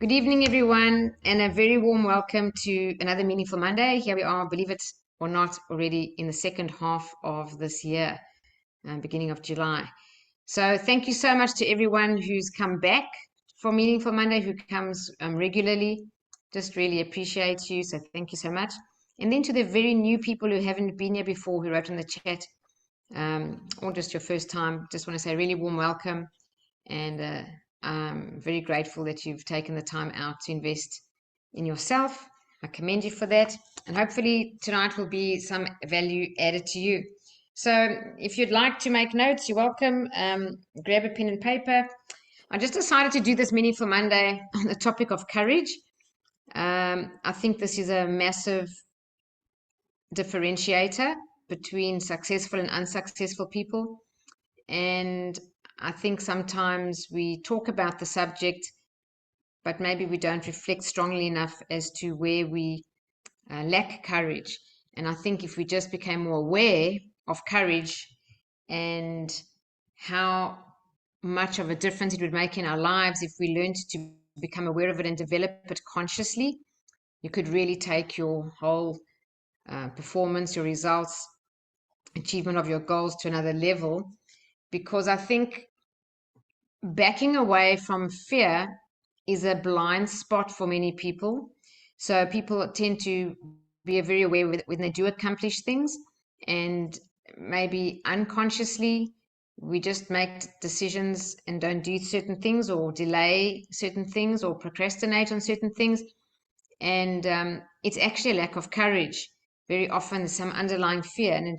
Good evening, everyone, and a very warm welcome to another Meaningful Monday. Here we are, believe it or not, already in the second half of this year, beginning of July. So, thank you so much to everyone who's come back for Meaningful Monday, who comes regularly. Just really appreciate you. So, thank you so much. And then to the very new people who haven't been here before, who wrote in the chat, or just your first time, just want to say really warm welcome. And I'm very grateful that you've taken the time out to invest in yourself. I commend you for that. And hopefully tonight will be some value added to you. So if you'd like to make notes, you're welcome. Grab a pen and paper. I just decided to do this Meaningful Monday on the topic of courage. I think this is a massive differentiator between successful and unsuccessful people. And I think sometimes we talk about the subject, but maybe we don't reflect strongly enough as to where we lack courage. And I think if we just became more aware of courage and how much of a difference it would make in our lives if we learned to become aware of it and develop it consciously, you could really take your whole performance, your results, achievement of your goals to another level. Because I think backing away from fear is a blind spot for many people. So people tend to be very aware when they do accomplish things, and maybe unconsciously we just make decisions and don't do certain things, or delay certain things, or procrastinate on certain things. And it's actually a lack of courage. Very often there's some underlying fear, and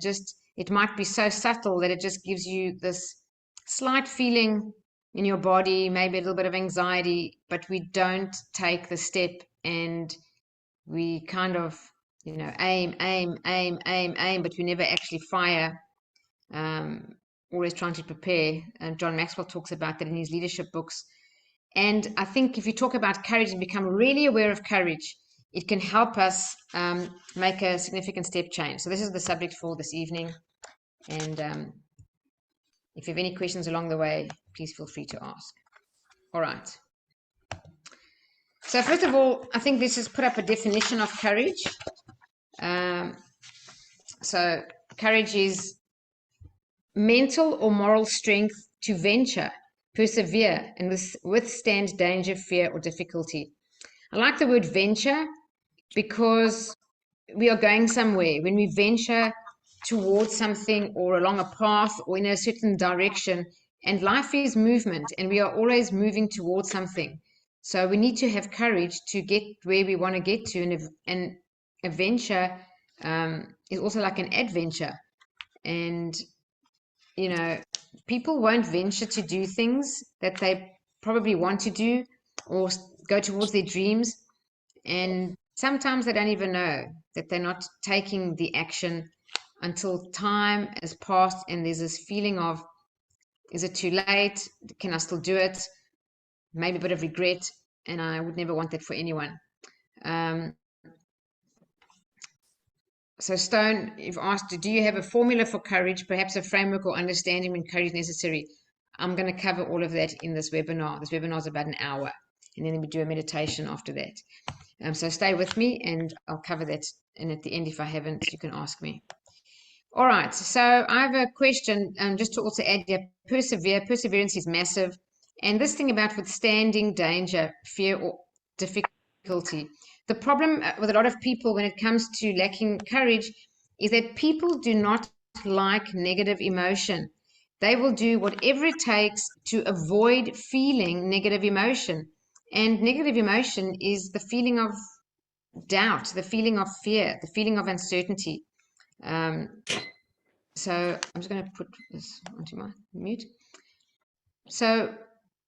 it might be so subtle that it just gives you this slight feeling in your body, maybe a little bit of anxiety, but we don't take the step, and we kind of, aim, but we never actually fire. Always trying to prepare. And John Maxwell talks about that in his leadership books. And I think if you talk about courage and become really aware of courage, it can help us make a significant step change. So this is the subject for this evening. And if you have any questions along the way, please feel free to ask. All right. So first of all, I think this has put up a definition of courage. So courage is mental or moral strength to venture, persevere, and withstand danger, fear, or difficulty. I like the word venture because we are going somewhere. When we venture towards something or along a path or in a certain direction, and life is movement, and we are always moving towards something. So we need to have courage to get where we want to get to, and a venture is also like an adventure. And people won't venture to do things that they probably want to do or go towards their dreams, and sometimes they don't even know that they're not taking the action until time has passed, and there's this feeling of, is it too late? Can I still do it? Maybe a bit of regret, and I would never want that for anyone. So Stone, you've asked, do you have a formula for courage, perhaps a framework or understanding when courage is necessary? I'm going to cover all of that in this webinar. This webinar is about an hour, and then we do a meditation after that. So stay with me, and I'll cover that. And at the end, if I haven't, you can ask me. All right. So I have a question, just to also add here, persevere. Perseverance is massive. And this thing about withstanding danger, fear, or difficulty. The problem with a lot of people when it comes to lacking courage is that people do not like negative emotion. They will do whatever it takes to avoid feeling negative emotion. And negative emotion is the feeling of doubt, the feeling of fear, the feeling of uncertainty. So I'm just going to put this onto my mute. So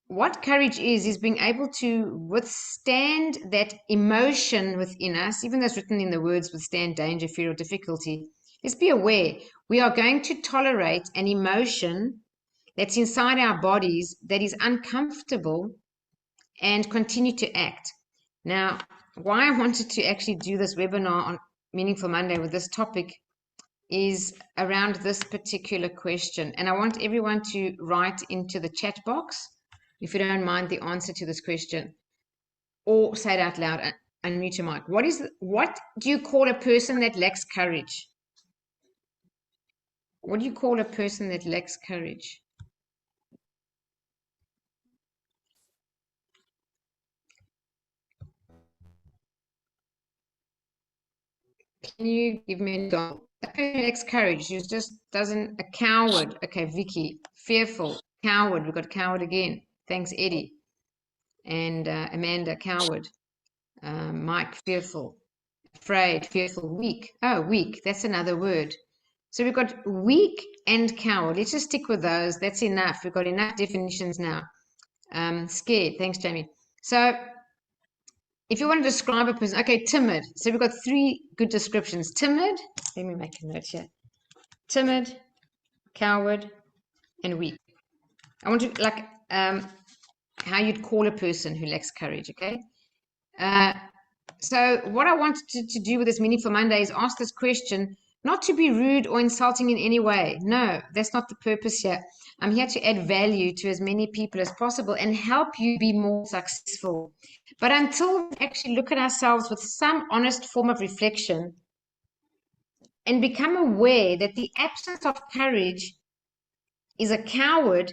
what courage is being able to withstand that emotion within us, even though it's written in the words, withstand danger, fear, or difficulty. Let's be aware, we are going to tolerate an emotion that's inside our bodies that is uncomfortable and continue to act. Now, why I wanted to actually do this webinar on Meaningful Monday with this topic is around this particular question. And I want everyone to write into the chat box, if you don't mind, the answer to this question. or say it out loud and unmute your mic. What do you call a person that lacks courage? What do you call a person that lacks courage? Can you give me an example? A person who lacks courage, who just doesn't, a coward. Okay, Vicky, fearful, coward. We've got coward again. Thanks, Eddie. And Amanda, coward. Mike, fearful. Afraid, fearful, weak. Oh, weak. That's another word. So we've got weak and coward. Let's just stick with those. That's enough. We've got enough definitions now. Scared. Thanks, Jamie. So if you want to describe a person, okay, timid. So we've got 3 good descriptions. Timid. Let me make a note here. Timid, coward, and weak. I want to, like, how you'd call a person who lacks courage, okay? So what I wanted to do with this Meaningful Monday is ask this question, not to be rude or insulting in any way. No, that's not the purpose here. I'm here to add value to as many people as possible and help you be more successful. But until we actually look at ourselves with some honest form of reflection and become aware that the absence of courage is a coward,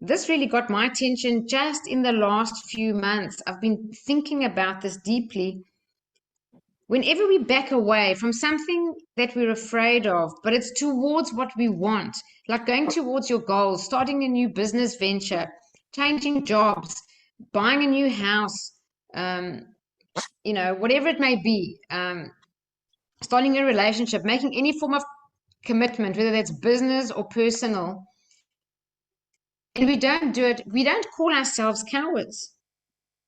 this really got my attention just in the last few months. I've been thinking about this deeply. Whenever we back away from something that we're afraid of, but it's towards what we want, like going towards your goals, starting a new business venture, changing jobs, buying a new house, whatever it may be, starting a relationship, making any form of commitment, whether that's business or personal, and we don't do it, we don't call ourselves cowards.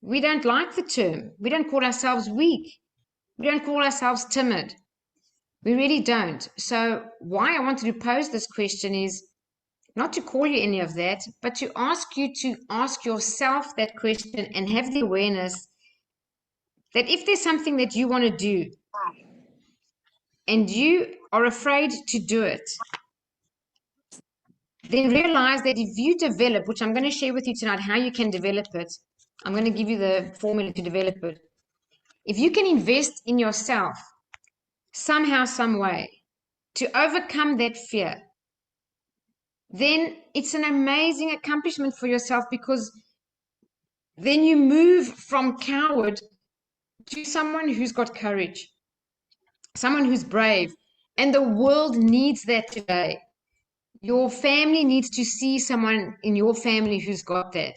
We don't like the term. We don't call ourselves weak. We don't call ourselves timid. We really don't. So why I wanted to pose this question is not to call you any of that, but to ask you to ask yourself that question and have the awareness that if there's something that you want to do and you are afraid to do it, then realize that if you develop, which I'm going to share with you tonight, how you can develop it, I'm going to give you the formula to develop it. If you can invest in yourself somehow, some way, to overcome that fear, then it's an amazing accomplishment for yourself, because then you move from coward to someone who's got courage, someone who's brave. And the world needs that today. Your family needs to see someone in your family who's got that.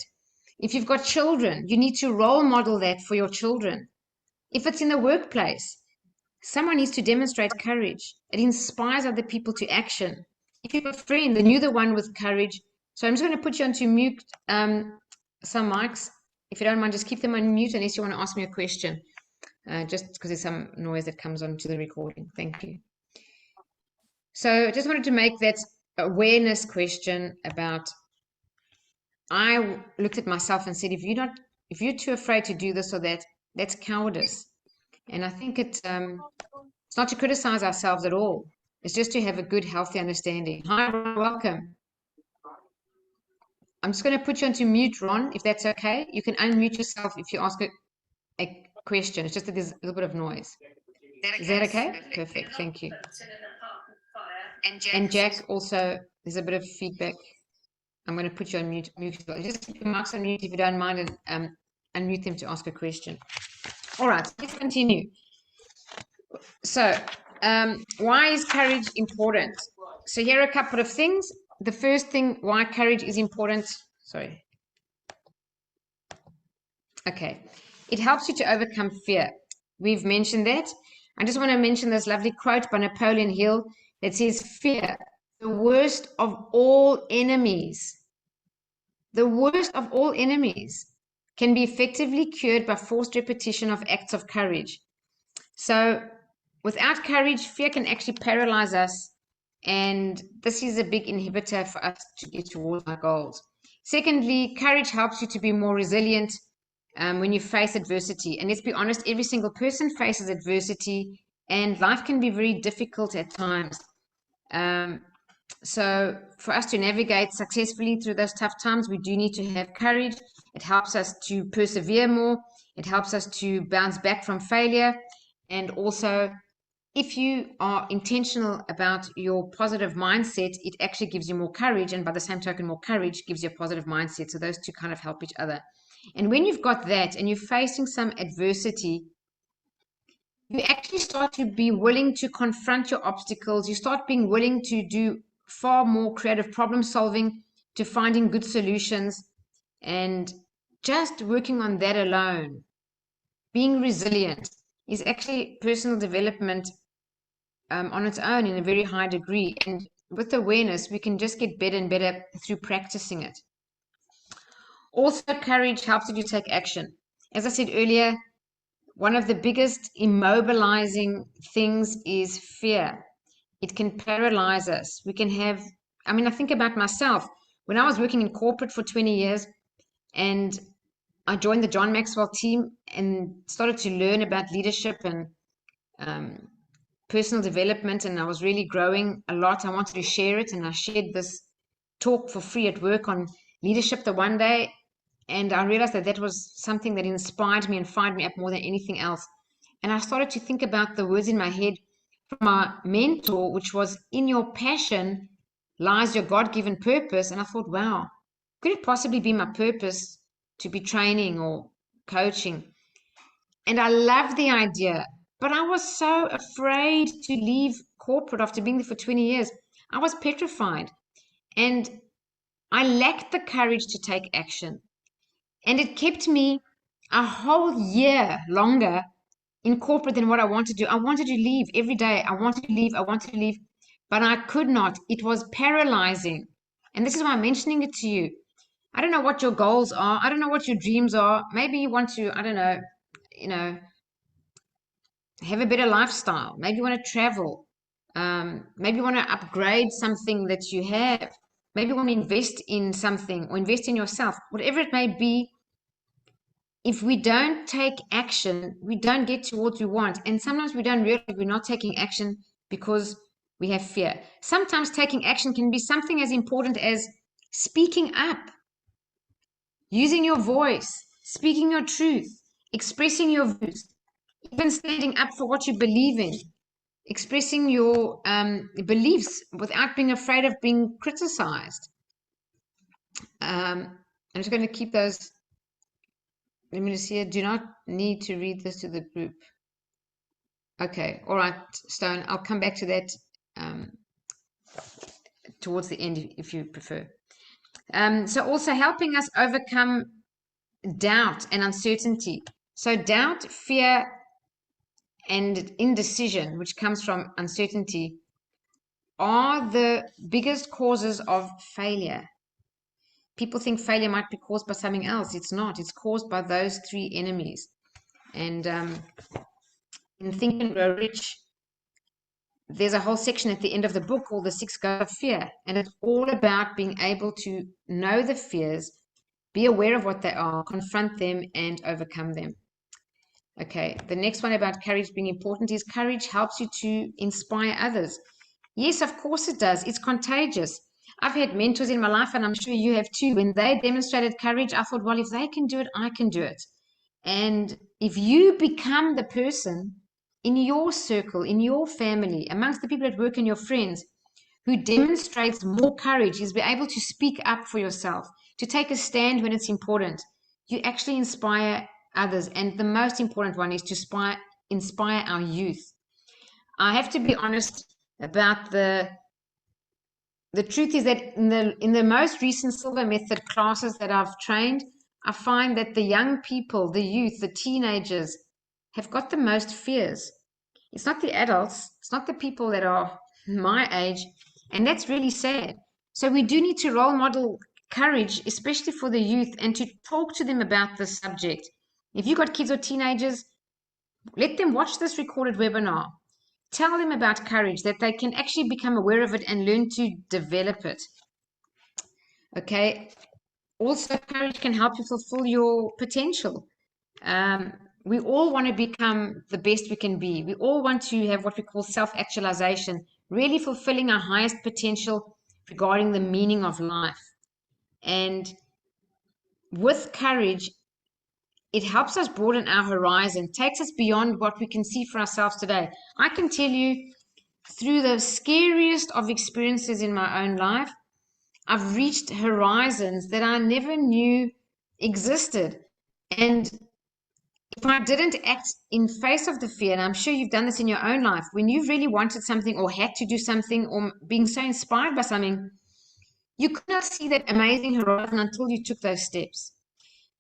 If you've got children, you need to role model that for your children. If it's in the workplace, someone needs to demonstrate courage. It inspires other people to action. If you've got a friend, then you're the one with courage. So I'm just going to put you onto mute, some mics. If you don't mind, just keep them on mute unless you want to ask me a question, just because there's some noise that comes onto the recording. Thank you. So I just wanted to make that awareness question about, I looked at myself and said, if you're too afraid to do this or that, that's cowardice. And I think it's not to criticize ourselves at all. It's just to have a good, healthy understanding. Hi, Ron, welcome. I'm just going to put you onto mute, Ron, if that's okay. You can unmute yourself if you ask a question. It's just that there's a little bit of noise. Is that okay? Perfect. Thank you. And Jack, also, there's a bit of feedback. I'm going to put you on mute. Just keep your mics on mute if you don't mind, and unmute them to ask a question. All right, let's continue. So, why is courage important? So here are a couple of things. The first thing, why courage is important. Sorry. Okay. It helps you to overcome fear. We've mentioned that. I just want to mention this lovely quote by Napoleon Hill that says, fear, the worst of all enemies, the worst of all enemies, can be effectively cured by forced repetition of acts of courage. So without courage, fear can actually paralyze us, and this is a big inhibitor for us to get towards our goals. Secondly, courage helps you to be more resilient when you face adversity. And let's be honest, every single person faces adversity, and life can be very difficult at times. So for us to navigate successfully through those tough times, we do need to have courage. It helps us to persevere more. It helps us to bounce back from failure. And also, if you are intentional about your positive mindset, it actually gives you more courage. And by the same token, more courage gives you a positive mindset. So those two kind of help each other. And when you've got that and you're facing some adversity, you actually start to be willing to confront your obstacles. You start being willing to do far more creative problem solving, to finding good solutions, and just working on that alone, being resilient, is actually personal development on its own in a very high degree. And with awareness, we can just get better and better through practicing it. Also, courage helps you to take action. As I said earlier, one of the biggest immobilizing things is fear. It can paralyze us. We can have, I mean, I think about myself. When I was working in corporate for 20 years and I joined the John Maxwell team and started to learn about leadership and personal development, and I was really growing a lot. I wanted to share it, and I shared this talk for free at work on leadership the one day, and I realized that that was something that inspired me and fired me up more than anything else. And I started to think about the words in my head from my mentor, which was, "In your passion lies your God-given purpose." And I thought, wow, could it possibly be my purpose to be training or coaching? And I love the idea, but I was so afraid to leave corporate after being there for 20 years. I was petrified, and I lacked the courage to take action. And it kept me a whole year longer in corporate than what I wanted to do. I wanted to leave every day. I wanted to leave. I wanted to leave, but I could not. It was paralyzing. And this is why I'm mentioning it to you. I don't know what your goals are. I don't know what your dreams are. Maybe you want to, I don't know, have a better lifestyle. Maybe you want to travel. Maybe you want to upgrade something that you have. Maybe you want to invest in something or invest in yourself. Whatever it may be, if we don't take action, we don't get to what we want. And sometimes we don't realize we're not taking action because we have fear. Sometimes taking action can be something as important as speaking up, using your voice, speaking your truth, expressing your views, even standing up for what you believe in, expressing your beliefs without being afraid of being criticized. I'm just going to keep those. Let me just see. Do not need to read this to the group. Okay, all right, Stone. I'll come back to that towards the end if you prefer. So also helping us overcome doubt and uncertainty. So doubt, fear, and indecision, which comes from uncertainty, are the biggest causes of failure. People think failure might be caused by something else. It's not. It's caused by those three enemies. And in Think and Grow Rich, there's a whole section at the end of the book called The Six Goals of Fear. And it's all about being able to know the fears, be aware of what they are, confront them, and overcome them. Okay, the next one about courage being important is courage helps you to inspire others. Yes, of course it does. It's contagious. I've had mentors in my life, and I'm sure you have too. When they demonstrated courage, I thought, well, if they can do it, I can do it. And if you become the person in your circle, in your family, amongst the people at work and your friends, who demonstrates more courage, is be able to speak up for yourself, to take a stand when it's important, you actually inspire others. And the most important one is to inspire our youth. I have to be honest about the truth is that in the most recent Silver Method classes that I've trained, I find that the young people, the youth, the teenagers have got the most fears. It's not the adults, it's not the people that are my age, and that's really sad. So we do need to role model courage, especially for the youth, and to talk to them about this subject. If you've got kids or teenagers, let them watch this recorded webinar. Tell them about courage, that they can actually become aware of it and learn to develop it. Okay. Also, courage can help you fulfill your potential. We all want to become the best we can be. We all want to have what we call self-actualization, really fulfilling our highest potential regarding the meaning of life. And with courage, it helps us broaden our horizon, takes us beyond what we can see for ourselves today. I can tell you, through the scariest of experiences in my own life, I've reached horizons that I never knew existed. And if I didn't act in face of the fear, and I'm sure you've done this in your own life, when you've really wanted something or had to do something or being so inspired by something, you could not see that amazing horizon until you took those steps.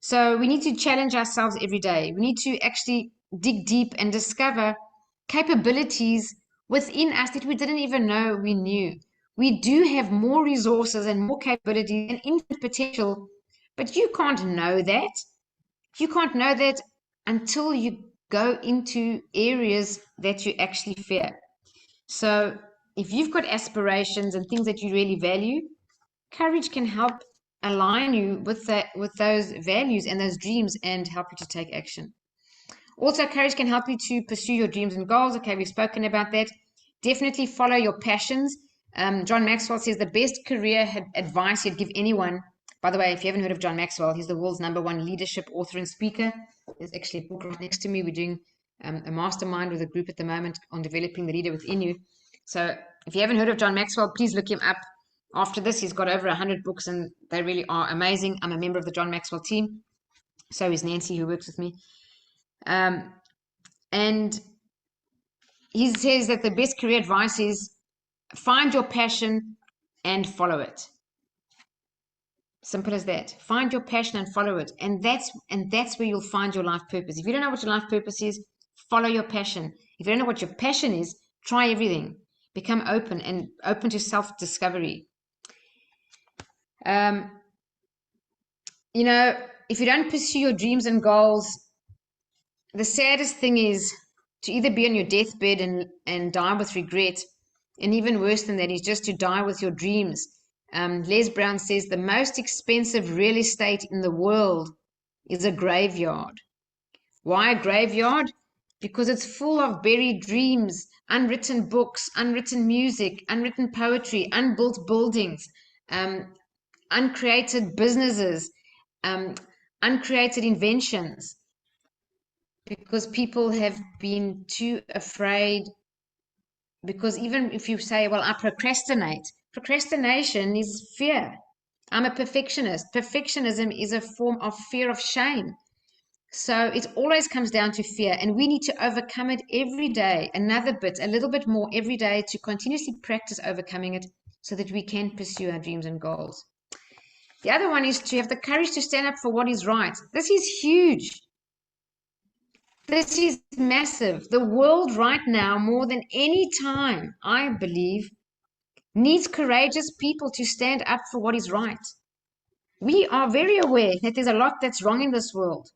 So we need to challenge ourselves every day. We need to actually dig deep and discover capabilities within us that we didn't even know we knew. We do have more resources and more capabilities and infinite potential, but you can't know that. You can't know that until you go into areas that you actually fear. So if you've got aspirations and things that you really value, courage can help align you with those values and those dreams and help you to take action. Also, courage can help you to pursue your dreams and goals. Okay, we've spoken about that. Definitely follow your passions. John Maxwell says the best career advice he'd give anyone. By the way, if you haven't heard of John Maxwell, he's the world's #1 leadership author and speaker. There's actually a book right next to me. We're doing a mastermind with a group at the moment on developing the leader within you. So if you haven't heard of John Maxwell, please look him up. After this, he's got over 100 books, and they really are amazing. I'm a member of the John Maxwell team. So is Nancy, who works with me. And he says that the best career advice is find your passion and follow it. Simple as that. Find your passion and follow it. And that's where you'll find your life purpose. If you don't know what your life purpose is, follow your passion. If you don't know what your passion is, try everything. Become open to self-discovery. You know, if you don't pursue your dreams and goals, the saddest thing is to either be on your deathbed and die with regret, and even worse than that is just to die with your dreams. Les Brown says the most expensive real estate in the world is a graveyard. Why a graveyard? Because it's full of buried dreams, unwritten books, unwritten music, unwritten poetry, unbuilt buildings, uncreated businesses, uncreated inventions, because people have been too afraid. Because even if you say, well, I procrastinate, procrastination is fear. I'm a perfectionist. Perfectionism is a form of fear of shame. So it always comes down to fear, and we need to overcome it every day, another bit, a little bit more every day, to continuously practice overcoming it so that we can pursue our dreams and goals. The other one is to have the courage to stand up for what is right. This is huge. This is massive. The world right now, more than any time, I believe, needs courageous people to stand up for what is right. We are very aware that there's a lot that's wrong in this world.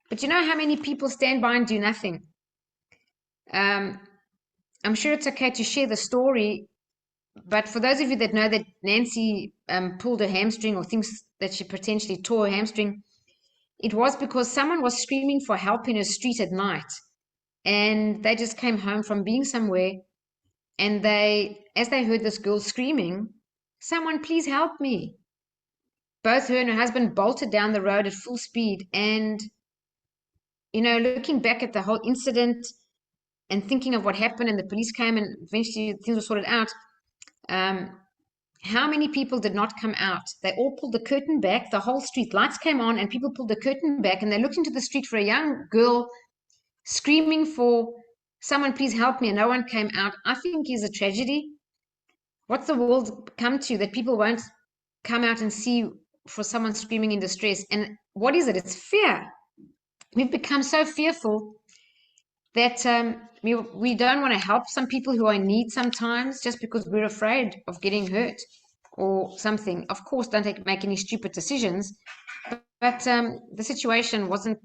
But you know how many people stand by and do nothing? I'm sure it's okay to share the story, but for those of you that know that Nancy pulled her hamstring or thinks that she potentially tore her hamstring, it was because someone was screaming for help in her street at night. And they just came home from being somewhere, and as they heard this girl screaming, "Someone please help me." Both her and her husband bolted down the road at full speed. And, you know, looking back at the whole incident and thinking of what happened, and the police came and eventually things were sorted out, how many people did not come out? They all pulled the curtain back. The whole street lights came on and people pulled the curtain back, and they looked into the street for a young girl screaming for someone please help me, and no one came out. I think is a tragedy. What's the world come to that people won't come out and see for someone screaming in distress? And what is it? It's fear. We've become so fearful that we don't want to help some people who are in need sometimes just because we're afraid of getting hurt or something. Of course, don't make any stupid decisions, but the situation wasn't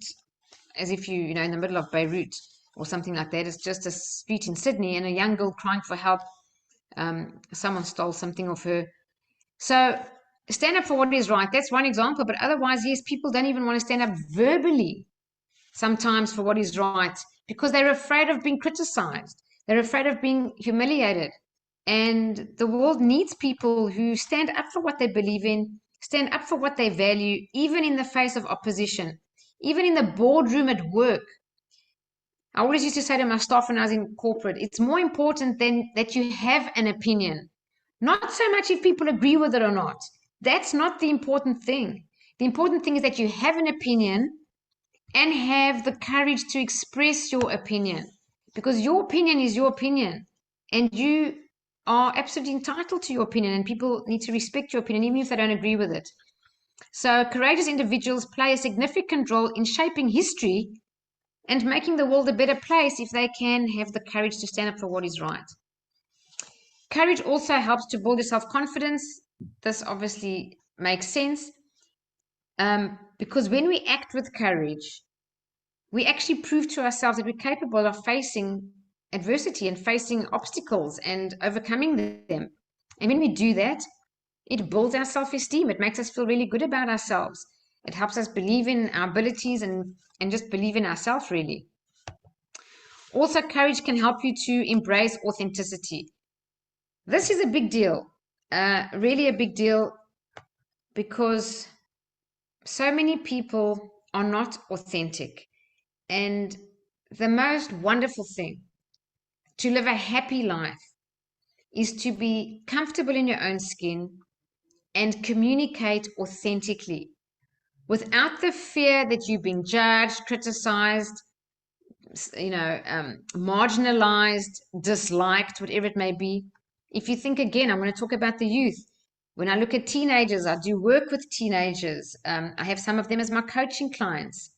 as if you know, in the middle of Beirut or something like that. It's just a street in Sydney and a young girl crying for help. Someone stole something of her. So stand up for what is right. That's one example. But otherwise, yes, people don't even want to stand up verbally sometimes for what is right because they're afraid of being criticized. They're afraid of being humiliated. And the world needs people who stand up for what they believe in, stand up for what they value, even in the face of opposition, even in the boardroom at work. I always used to say to my staff when I was in corporate, it's more important than that you have an opinion. Not so much if people agree with it or not. That's not the important thing. The important thing is that you have an opinion and have the courage to express your opinion, because your opinion is your opinion and you are absolutely entitled to your opinion, and people need to respect your opinion even if they don't agree with it. So courageous individuals play a significant role in shaping history and making the world a better place if they can have the courage to stand up for what is right. Courage also helps to build your self-confidence. This obviously makes sense, because when we act with courage, we actually prove to ourselves that we're capable of facing adversity and facing obstacles and overcoming them. And when we do that, it builds our self-esteem. It makes us feel really good about ourselves. It helps us believe in our abilities and just believe in ourselves, really. Also, courage can help you to embrace authenticity. This is a big deal, really a big deal, because so many people are not authentic. And the most wonderful thing to live a happy life is to be comfortable in your own skin and communicate authentically without the fear that you're being judged, criticized, marginalized, disliked, whatever it may be. If you think again, I'm going to talk about the youth. When I look at teenagers, I do work with teenagers. I have some of them as my coaching clients.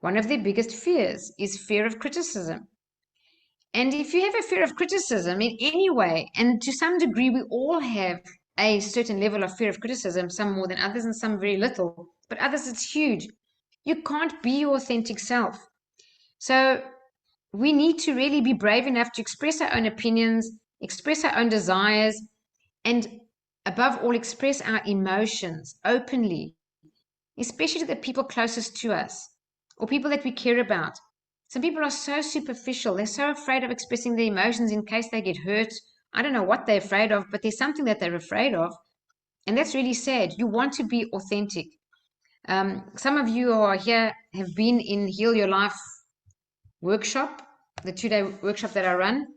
One of their biggest fears is fear of criticism. And if you have a fear of criticism in any way, and to some degree, we all have a certain level of fear of criticism, some more than others and some very little, but others it's huge. You can't be your authentic self. So we need to really be brave enough to express our own opinions, express our own desires, and above all, express our emotions openly, especially to the people closest to us or people that we care about. Some people are so superficial. They're so afraid of expressing their emotions in case they get hurt. I don't know what they're afraid of, but there's something that they're afraid of. And that's really sad. You want to be authentic. Some of you who are here have been in Heal Your Life workshop, the 2-day workshop that I run.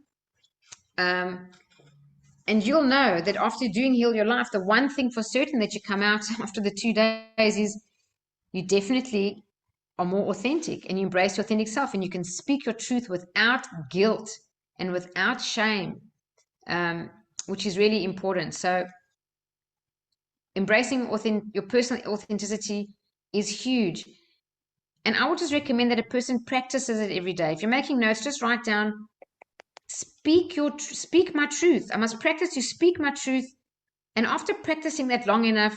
And you'll know that after doing Heal Your Life, the one thing for certain that you come out after the 2 days is you definitely are more authentic and you embrace your authentic self, and you can speak your truth without guilt and without shame, which is really important. So embracing your personal authenticity is huge. And I would just recommend that a person practices it every day. If you're making notes, just write down, speak my truth. I must practice to speak my truth. And after practicing that long enough,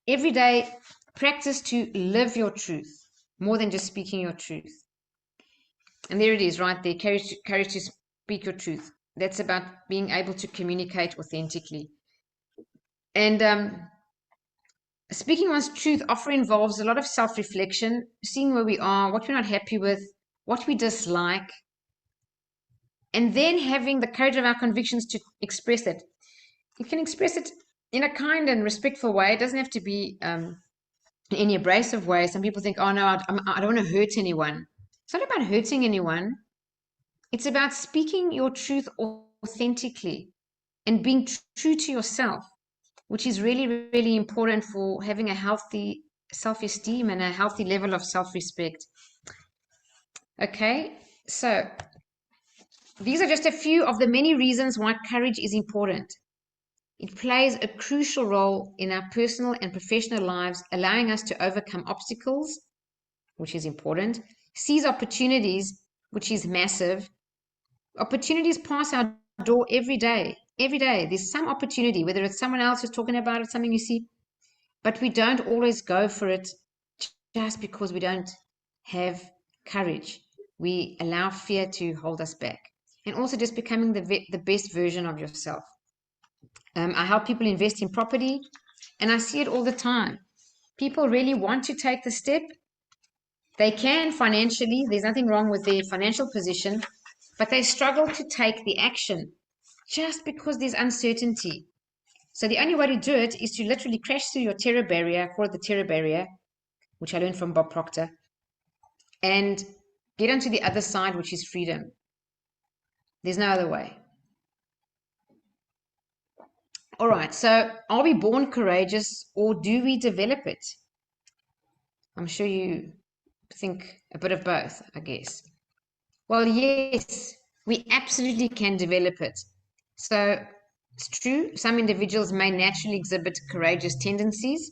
every day, practice to live your truth more than just speaking your truth. And there it is, right there. Courage to speak your truth. That's about being able to communicate authentically. And speaking one's truth often involves a lot of self-reflection, seeing where we are, what we're not happy with, what we dislike, and then having the courage of our convictions to express it. You can express it in a kind and respectful way. It doesn't have to be in any abrasive way. Some people think, oh no, I don't want to hurt anyone. It's not about hurting anyone. It's about speaking your truth authentically and being true to yourself, which is really, really important for having a healthy self-esteem and a healthy level of self-respect. Okay, so these are just a few of the many reasons why courage is important. It plays a crucial role in our personal and professional lives, allowing us to overcome obstacles, which is important, seize opportunities, which is massive. Opportunities pass our door every day. Every day, there's some opportunity, whether it's someone else who's talking about it, something you see, but we don't always go for it just because we don't have courage. We allow fear to hold us back. And also just becoming the best version of yourself. I help people invest in property, and I see it all the time. People really want to take the step. They can financially, there's nothing wrong with their financial position, but they struggle to take the action. just because there's uncertainty. So the only way to do it is to literally crash through your terror barrier, call it the terror barrier, which I learned from Bob Proctor, and get onto the other side, which is freedom. There's no other way. All right, so are we born courageous or do we develop it? I'm sure you think a bit of both, I guess. Well, yes, we absolutely can develop it. So it's true, some individuals may naturally exhibit courageous tendencies.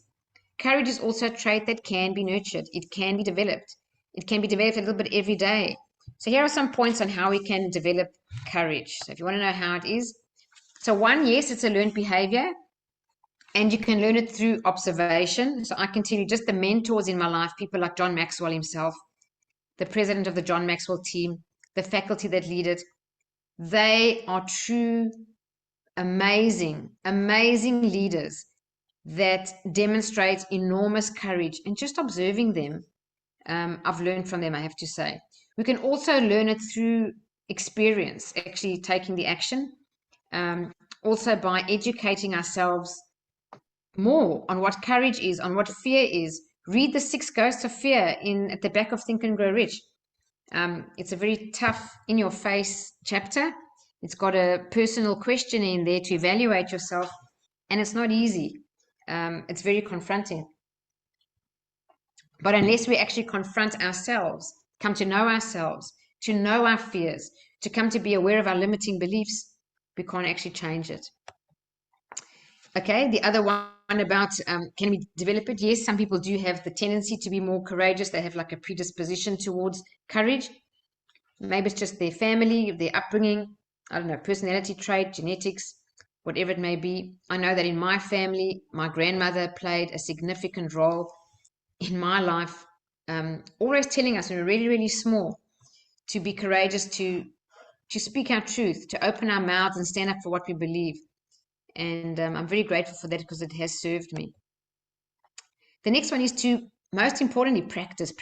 Courage is also a trait that can be nurtured. It can be developed. It can be developed a little bit every day. So here are some points on how we can develop courage. So if you want to know how it is. So one, yes, it's a learned behavior. And you can learn it through observation. So I can tell you just the mentors in my life, people like John Maxwell himself, the president of the John Maxwell team, the faculty that lead it, they are true, amazing leaders that demonstrate enormous courage. And just observing them, I've learned from them, I have to say. We can also learn it through experience, actually taking the action. Also by educating ourselves more on what courage is, on what fear is. Read The 6 Ghosts of Fear at the back of Think and Grow Rich. It's a very tough, in-your-face chapter. It's got a personal question in there to evaluate yourself, and it's not easy. It's very confronting. But unless we actually confront ourselves, come to know ourselves, to know our fears, to come to be aware of our limiting beliefs, we can't actually change it. Okay, the other one about can we develop it? Yes, some people do have the tendency to be more courageous. They have like a predisposition towards courage. Maybe it's just their family, their upbringing, I don't know, personality trait, genetics, whatever it may be. I know that in my family, my grandmother played a significant role in my life, always telling us when we were really, really small to be courageous, to speak our truth, to open our mouths and stand up for what we believe. And I'm very grateful for that because it has served me. The next one is to, most importantly, practice.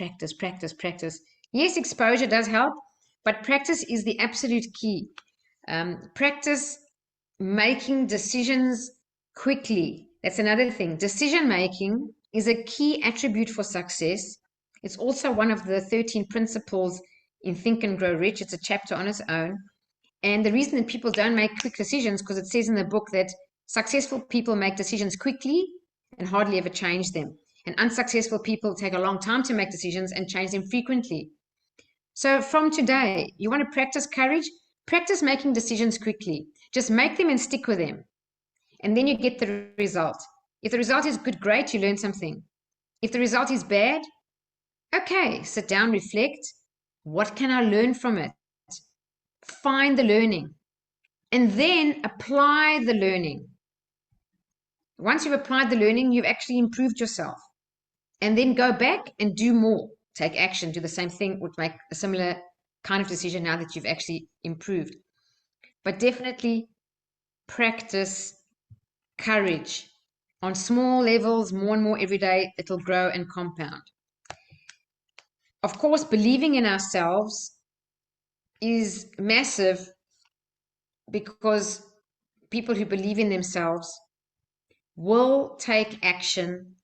Yes, exposure does help, but practice is the absolute key. Practice making decisions quickly. That's another thing. Decision making is a key attribute for success. It's also one of the 13 principles in Think and Grow Rich. It's a chapter on its own. And the reason that people don't make quick decisions, because it says in the book that successful people make decisions quickly and hardly ever change them. And unsuccessful people take a long time to make decisions and change them frequently. So from today, you want to practice courage, practice making decisions quickly. Just make them and stick with them. And then you get the result. If the result is good, great, you learn something. If the result is bad, okay, sit down, reflect. What can I learn from it? Find the learning and then apply the learning. Once you've applied the learning, you've actually improved yourself. And then go back and do more. Take action, do the same thing, would make a similar kind of decision now that you've actually improved. But definitely practice courage on small levels, more and more every day. It'll grow and compound. Of course, believing in ourselves is massive because people who believe in themselves will take action.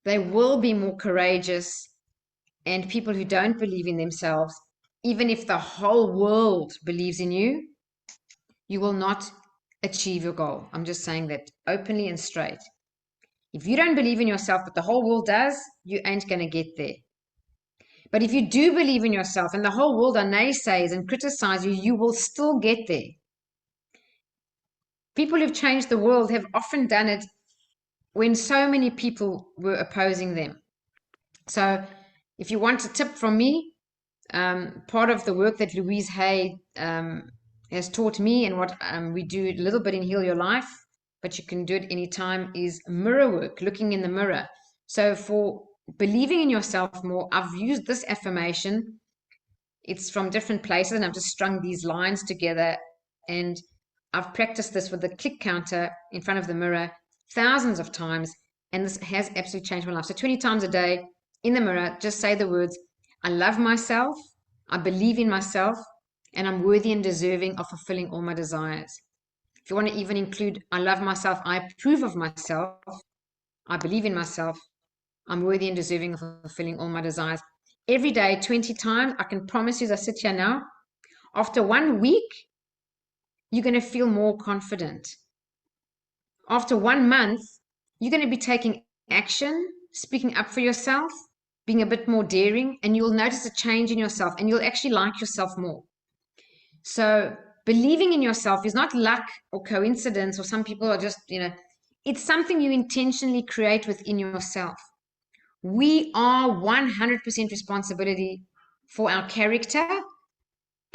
They will be more courageous. And people who don't believe in themselves, even if the whole world believes in you, you will not achieve your goal. I'm just saying that openly and straight. If you don't believe in yourself, but the whole world does, you ain't going to get there. But if you do believe in yourself and the whole world are naysayers and criticize you, you will still get there. People who've changed the world have often done it when so many people were opposing them. So if you want a tip from me, part of the work that Louise Hay has taught me and what we do a little bit in Heal Your Life, but you can do it anytime, is mirror work, looking in the mirror. So for believing in yourself more, I've used this affirmation. It's from different places and I've just strung these lines together, and I've practiced this with the click counter in front of the mirror thousands of times, and this has absolutely changed my life. So 20 times a day in the mirror, just say the words, I love myself, I believe in myself, and I'm worthy and deserving of fulfilling all my desires. if you want to even include, I love myself, I approve of myself, I believe in myself, I'm worthy and deserving of fulfilling all my desires. Every day, 20 times, I can promise you, as I sit here now, after 1 week, you're going to feel more confident. After 1 month, you're going to be taking action, speaking up for yourself, being a bit more daring, and you'll notice a change in yourself and you'll actually like yourself more. So believing in yourself is not luck or coincidence, or some people are just, it's something you intentionally create within yourself. We are 100% responsibility for our character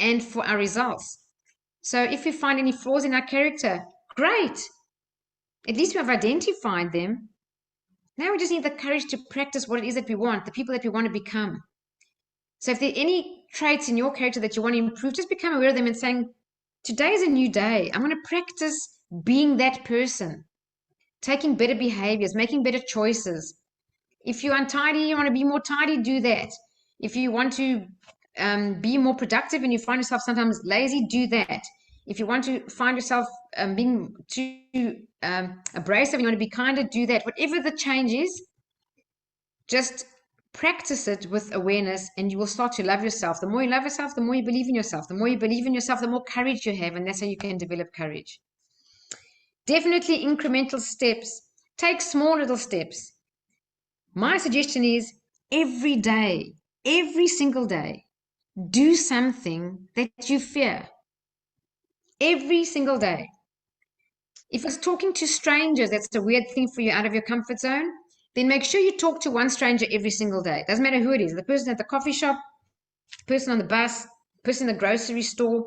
and for our results. So if we find any flaws in our character, great. At least we have identified them. Now we just need the courage to practice what it is that we want, the people that we want to become. So if there are any traits in your character that you want to improve, just become aware of them and saying, today is a new day. I'm going to practice being that person, taking better behaviors, making better choices. If you're untidy, you want to be more tidy, do that. If you want to be more productive and you find yourself sometimes lazy, do that. If you want to find yourself being too abrasive and you want to be kinder, do that. Whatever the change is, just practice it with awareness and you will start to love yourself. The more you love yourself, the more you believe in yourself. The more you believe in yourself, the more courage you have, and that's how you can develop courage. Definitely incremental steps. Take small little steps. My suggestion is every day, every single day, do something that you fear. Every single day. If it's talking to strangers, that's a weird thing for you out of your comfort zone, then make sure you talk to one stranger every single day. Doesn't matter who it is, the person at the coffee shop, person on the bus, person in the grocery store.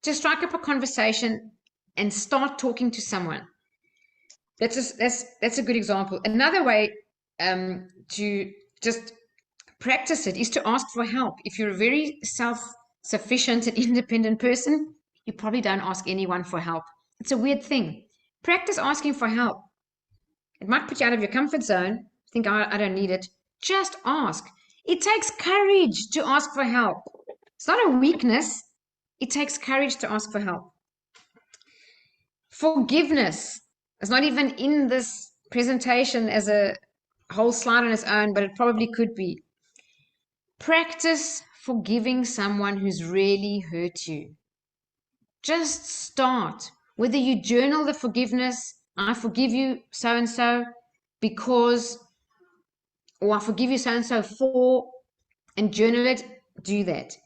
Just strike up a conversation and start talking to someone. That's a good example. Another way to just practice it is to ask for help. If you're a very self-sufficient and independent person, you probably don't ask anyone for help. It's a weird thing. Practice asking for help. It might put you out of your comfort zone. Think, I don't need it. Just ask. It takes courage to ask for help. It's not a weakness. It takes courage to ask for help. Forgiveness. It's not even in this presentation as a whole slide on its own, but it probably could be. Practice forgiving someone who's really hurt you. Just start. Whether you journal the forgiveness, I forgive you so-and-so because, or I forgive you so-and-so for, and journal it, do that.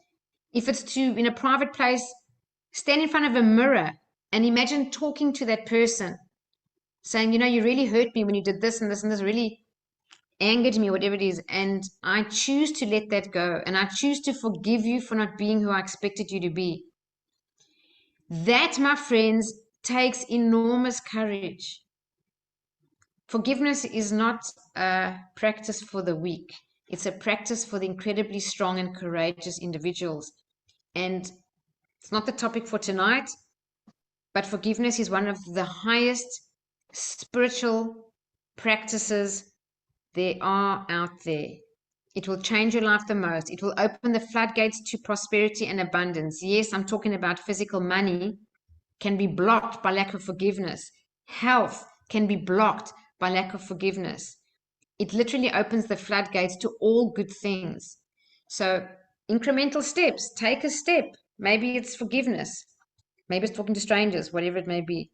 If it's in a private place, stand in front of a mirror and imagine talking to that person, saying, you really hurt me when you did this and this and this, really angered me, whatever it is, and I choose to let that go, and I choose to forgive you for not being who I expected you to be. That, my friends, takes enormous courage. Forgiveness is not a practice for the weak. It's a practice for the incredibly strong and courageous individuals. And it's not the topic for tonight, but forgiveness is one of the highest spiritual practices there are out there. It will change your life the most. It will open the floodgates to prosperity and abundance. Yes, I'm talking about physical money can be blocked by lack of forgiveness. Health can be blocked by lack of forgiveness. It literally opens the floodgates to all good things. So incremental steps, take a step. Maybe it's forgiveness. Maybe it's talking to strangers, whatever it may be.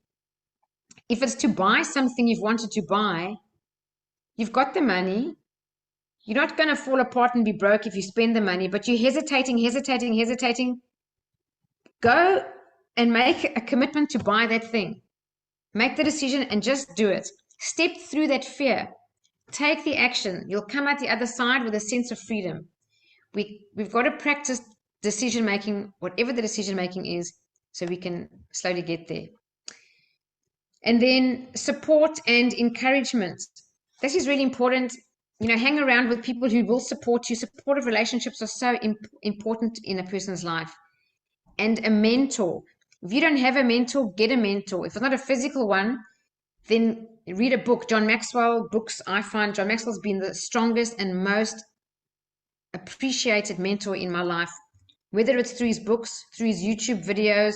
If it's to buy something you've wanted to buy, you've got the money. You're not going to fall apart and be broke if you spend the money, but you're hesitating. Go and make a commitment to buy that thing. Make the decision and just do it. Step through that fear. Take the action. You'll come out the other side with a sense of freedom. We've got to practice decision making, whatever the decision making is, so we can slowly get there. And then support and encouragement. This is really important. Hang around with people who will support you. Supportive relationships are so important in a person's life. And a mentor. If you don't have a mentor, get a mentor. If it's not a physical one, then read a book. John Maxwell books. I find John Maxwell's been the strongest and most appreciated mentor in my life, whether it's through his books, through his YouTube videos,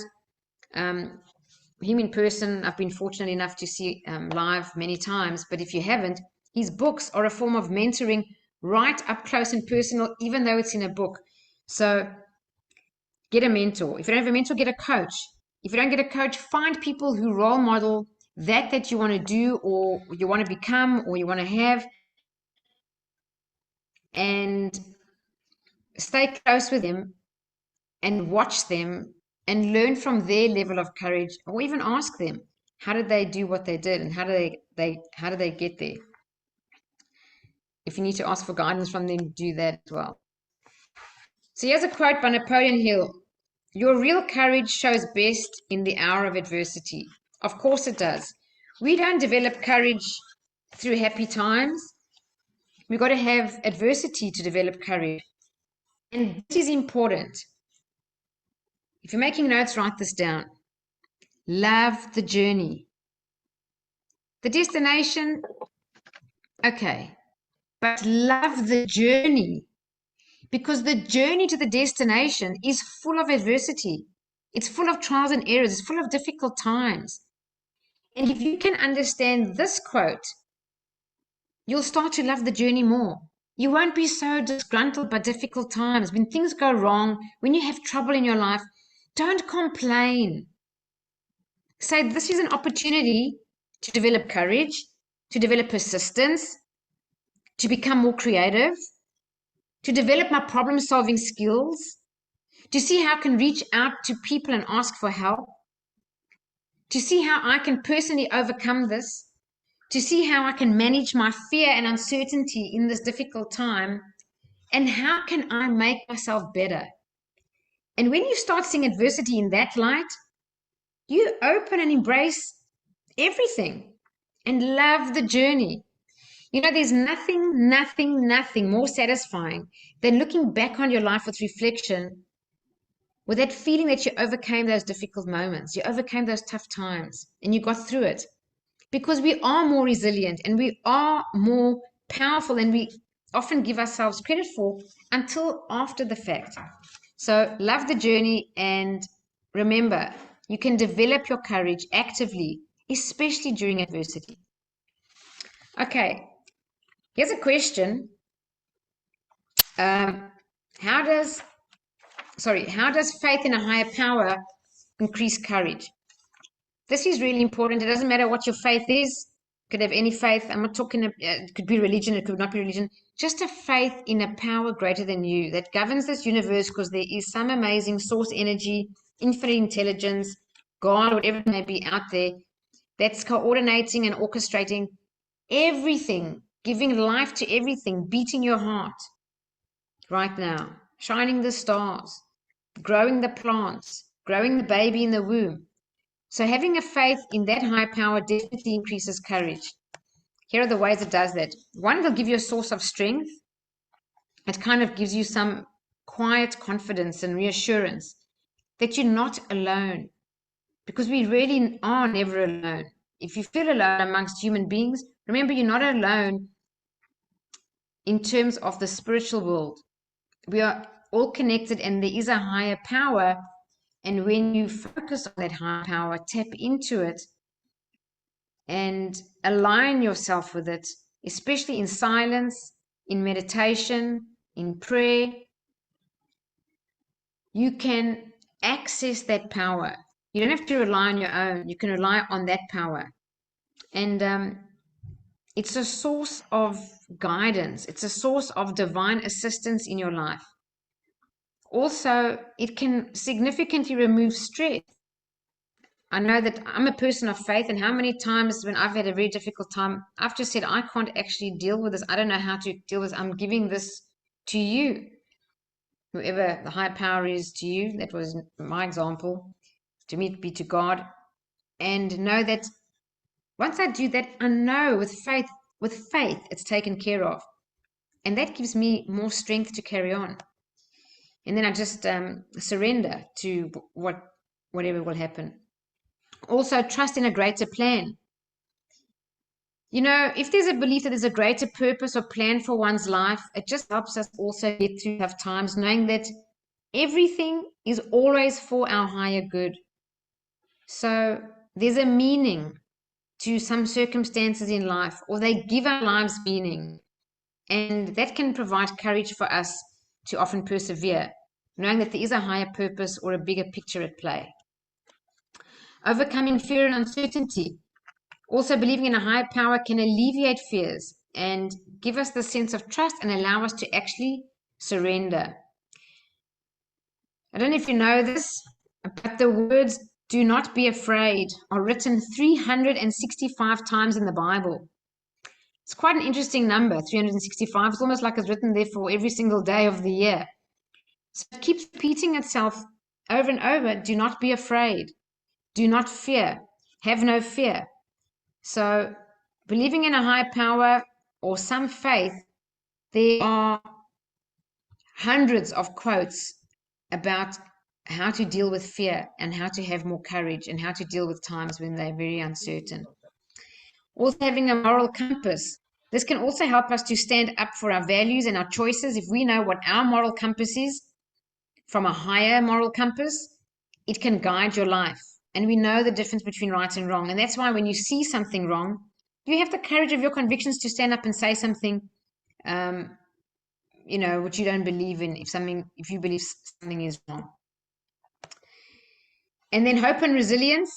him in person. I've been fortunate enough to see live many times, but if you haven't, his books are a form of mentoring right up close and personal, even though it's in a book. So get a mentor. If you don't have a mentor, get a coach. If you don't get a coach, find people who role model that you want to do, or you want to become, or you want to have, and stay close with them and watch them and learn from their level of courage, or even ask them, how did they do what they did, and how did they get there? If you need to ask for guidance from them, do that as well. So here's a quote by Napoleon Hill: "Your real courage shows best in the hour of adversity." Of course it does. We don't develop courage through happy times. We've got to have adversity to develop courage. And this is important. If you're making notes, write this down. Love the journey. The destination, okay, but love the journey, because the journey to the destination is full of adversity. It's full of trials and errors. It's full of difficult times. And if you can understand this quote, you'll start to love the journey more. You won't be so disgruntled by difficult times. When things go wrong, when you have trouble in your life, don't complain. Say, this is an opportunity to develop courage, to develop persistence, to become more creative, to develop my problem-solving skills, to see how I can reach out to people and ask for help, to see how I can personally overcome this, to see how I can manage my fear and uncertainty in this difficult time, and how can I make myself better. And when you start seeing adversity in that light, you open and embrace everything and love the journey. You know, there's nothing more satisfying than looking back on your life with reflection, with that feeling that you overcame those difficult moments, you overcame those tough times, and you got through it. Because we are more resilient and we are more powerful than we often give ourselves credit for until after the fact. So love the journey, and remember, you can develop your courage actively, especially during adversity. Okay, here's a question. How does faith in a higher power increase courage? This is really important. It doesn't matter what your faith is. You could have any faith. I'm not talking, it could be religion, it could not be religion. Just a faith in a power greater than you that governs this universe, because there is some amazing source energy, infinite intelligence, God, whatever it may be out there, that's coordinating and orchestrating everything, giving life to everything, beating your heart right now, shining the stars, growing the plants, growing the baby in the womb. So having a faith in that high power definitely increases courage. Here are the ways it does that. One, it'll give you a source of strength. It kind of gives you some quiet confidence and reassurance that you're not alone, because we really are never alone. If you feel alone amongst human beings, remember, you're not alone in terms of the spiritual world. We are all connected, and there is a higher power. And when you focus on that higher power, tap into it and align yourself with it, especially in silence, in meditation, in prayer, you can access that power. You don't have to rely on your own. You can rely on that power. And it's a source of guidance. It's a source of divine assistance in your life. Also, it can significantly remove stress. I know that I'm a person of faith, and how many times when I've had a very difficult time, I've just said, I can't actually deal with this. I don't know how to deal with this. I'm giving this to you. Whoever the higher power is to you, that was my example. To me, be to God. And know that once I do that, I know with faith, it's taken care of. And that gives me more strength to carry on. And then I just surrender to whatever will happen. Also, trust in a greater plan. You know, if there's a belief that there's a greater purpose or plan for one's life, it just helps us also get through tough times, knowing that everything is always for our higher good. So there's a meaning to some circumstances in life, or they give our lives meaning. And that can provide courage for us to often persevere, knowing that there is a higher purpose or a bigger picture at play. Overcoming fear and uncertainty. Also, believing in a higher power can alleviate fears and give us the sense of trust and allow us to actually surrender. I don't know if you know this, but the words "do not be afraid" are written 365 times in the Bible. It's quite an interesting number, 365. It's almost like it's written there for every single day of the year. So it keeps repeating itself over and over. Do not be afraid. Do not fear. Have no fear. So believing in a higher power or some faith, there are hundreds of quotes about how to deal with fear and how to have more courage and how to deal with times when they're very uncertain. Also, having a moral compass. This can also help us to stand up for our values and our choices. If we know what our moral compass is from a higher moral compass, it can guide your life. And we know the difference between right and wrong. And that's why when you see something wrong, you have the courage of your convictions to stand up and say something, which you don't believe in, if you believe something is wrong. And then hope and resilience.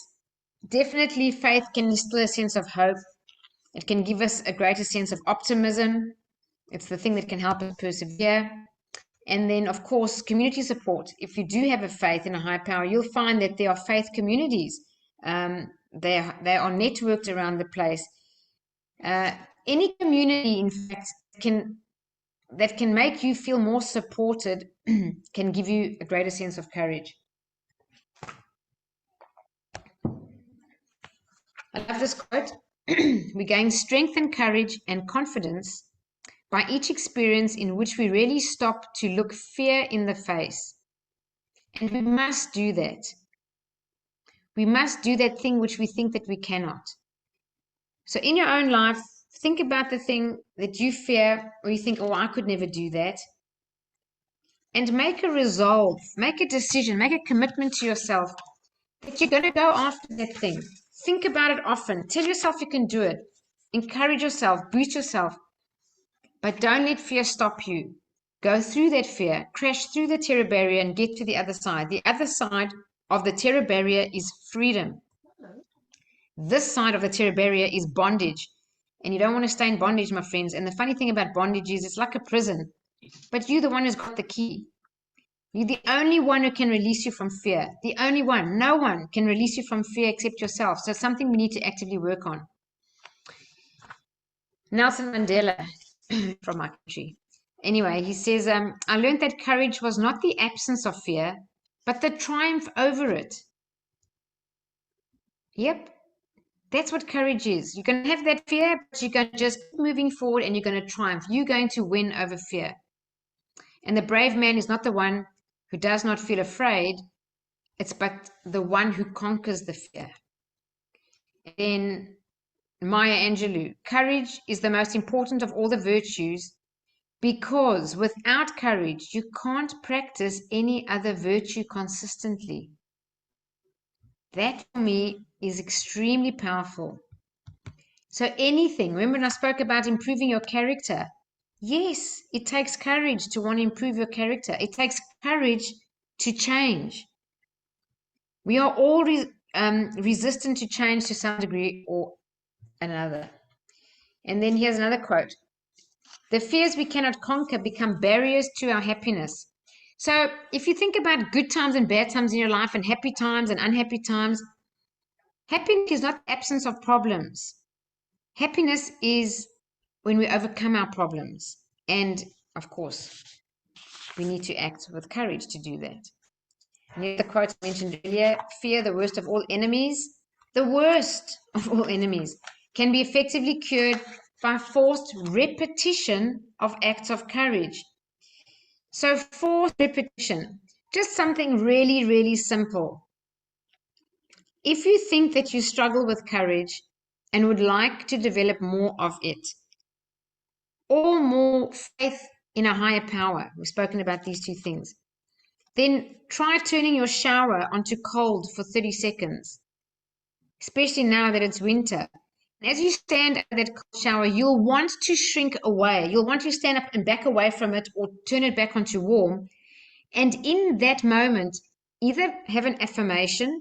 Definitely faith can instill a sense of hope. It can give us a greater sense of optimism. It's the thing that can help us persevere. And then, of course, community support. If you do have a faith in a higher power, you'll find that there are faith communities. They are networked around the place. Any community, in fact, that can make you feel more supported can give you a greater sense of courage. I love this quote. We gain strength and courage and confidence by each experience in which we really stop to look fear in the face. And we must do that. We must do that thing which we think that we cannot. So in your own life, think about the thing that you fear, or you think, oh, I could never do that. And make a resolve, make a decision, make a commitment to yourself that you're going to go after that thing. Think about it often. Tell yourself you can do it. Encourage yourself, boost yourself. But don't let fear stop you. Go through that fear, crash through the terror barrier and get to the other side. The other side of the terror barrier is freedom. This side of the terror barrier is bondage. And you don't want to stay in bondage, my friends. And the funny thing about bondage is it's like a prison. But you're the one who's got the key. You're the only one who can release you from fear. The only one. No one can release you from fear except yourself. So it's something we need to actively work on. Nelson Mandela from my country. Anyway, he says, I learned that courage was not the absence of fear, but the triumph over it. Yep, that's what courage is. You're going to have that fear, but you're going to just keep moving forward and you're going to triumph. You're going to win over fear. And the brave man is not the one who does not feel afraid, it's but the one who conquers the fear. Then Maya Angelou, courage is the most important of all the virtues because without courage, you can't practice any other virtue consistently. That for me is extremely powerful. So anything, remember when I spoke about improving your character? Yes, it takes courage to want to improve your character. It takes courage to change. We are all resistant to change to some degree or another. And then here's another quote. The fears we cannot conquer become barriers to our happiness. So if you think about good times and bad times in your life and happy times and unhappy times, happiness is not the absence of problems. Happiness is when we overcome our problems. And of course, we need to act with courage to do that. And the quote I mentioned earlier, fear, the worst of all enemies, can be effectively cured by forced repetition of acts of courage. So forced repetition, just something really, really simple. If you think that you struggle with courage and would like to develop more of it, or more faith in a higher power, we've spoken about these two things, then try turning your shower onto cold for 30 seconds. especially now that it's winter. And as you stand at that cold shower, you'll want to shrink away. You'll want to stand up and back away from it or turn it back onto warm. And in that moment, either have an affirmation,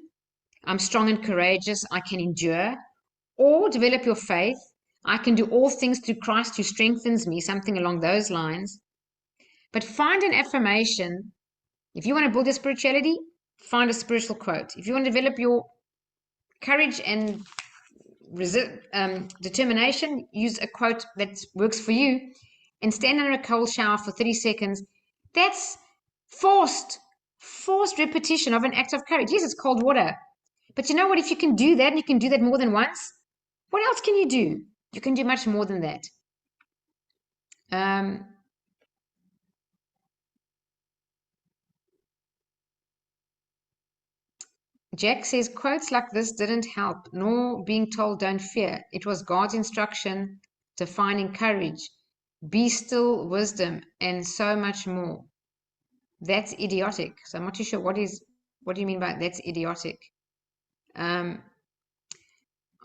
I'm strong and courageous, I can endure, or develop your faith, I can do all things through Christ who strengthens me, something along those lines. But find an affirmation. If you want to build your spirituality, find a spiritual quote. If you want to develop your courage and determination, use a quote that works for you, and stand under a cold shower for 30 seconds. That's forced repetition of an act of courage. Yes, it's cold water. But you know what? If you can do that, and you can do that more than once, what else can you do? You can do much more than that. Jack says, quotes like this didn't help, nor being told don't fear. It was God's instruction, defining courage, be still, wisdom, and so much more. That's idiotic. So I'm not too sure what do you mean by that's idiotic?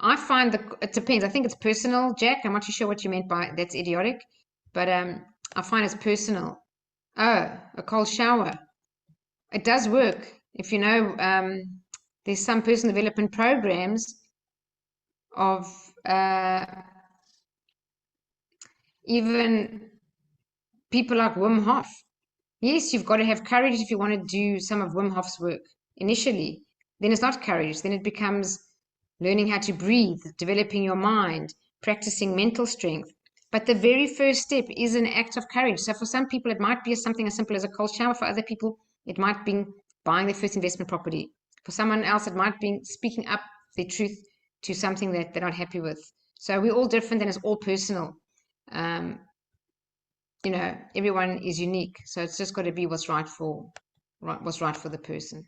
I find it depends. I think it's personal, Jack. I'm not too sure what you meant by that's idiotic, but I find it's personal. Oh, a cold shower. It does work. If you know, there's some personal development programs of even people like Wim Hof. Yes, you've got to have courage if you want to do some of Wim Hof's work initially. Then it's not courage. Then it becomes learning how to breathe, developing your mind, practicing mental strength. But the very first step is an act of courage. So for some people, it might be something as simple as a cold shower. For other people, it might be buying their first investment property. For someone else, it might be speaking up their truth to something that they're not happy with. So we're all different and it's all personal. You know, everyone is unique. So it's just got to be what's right for the person.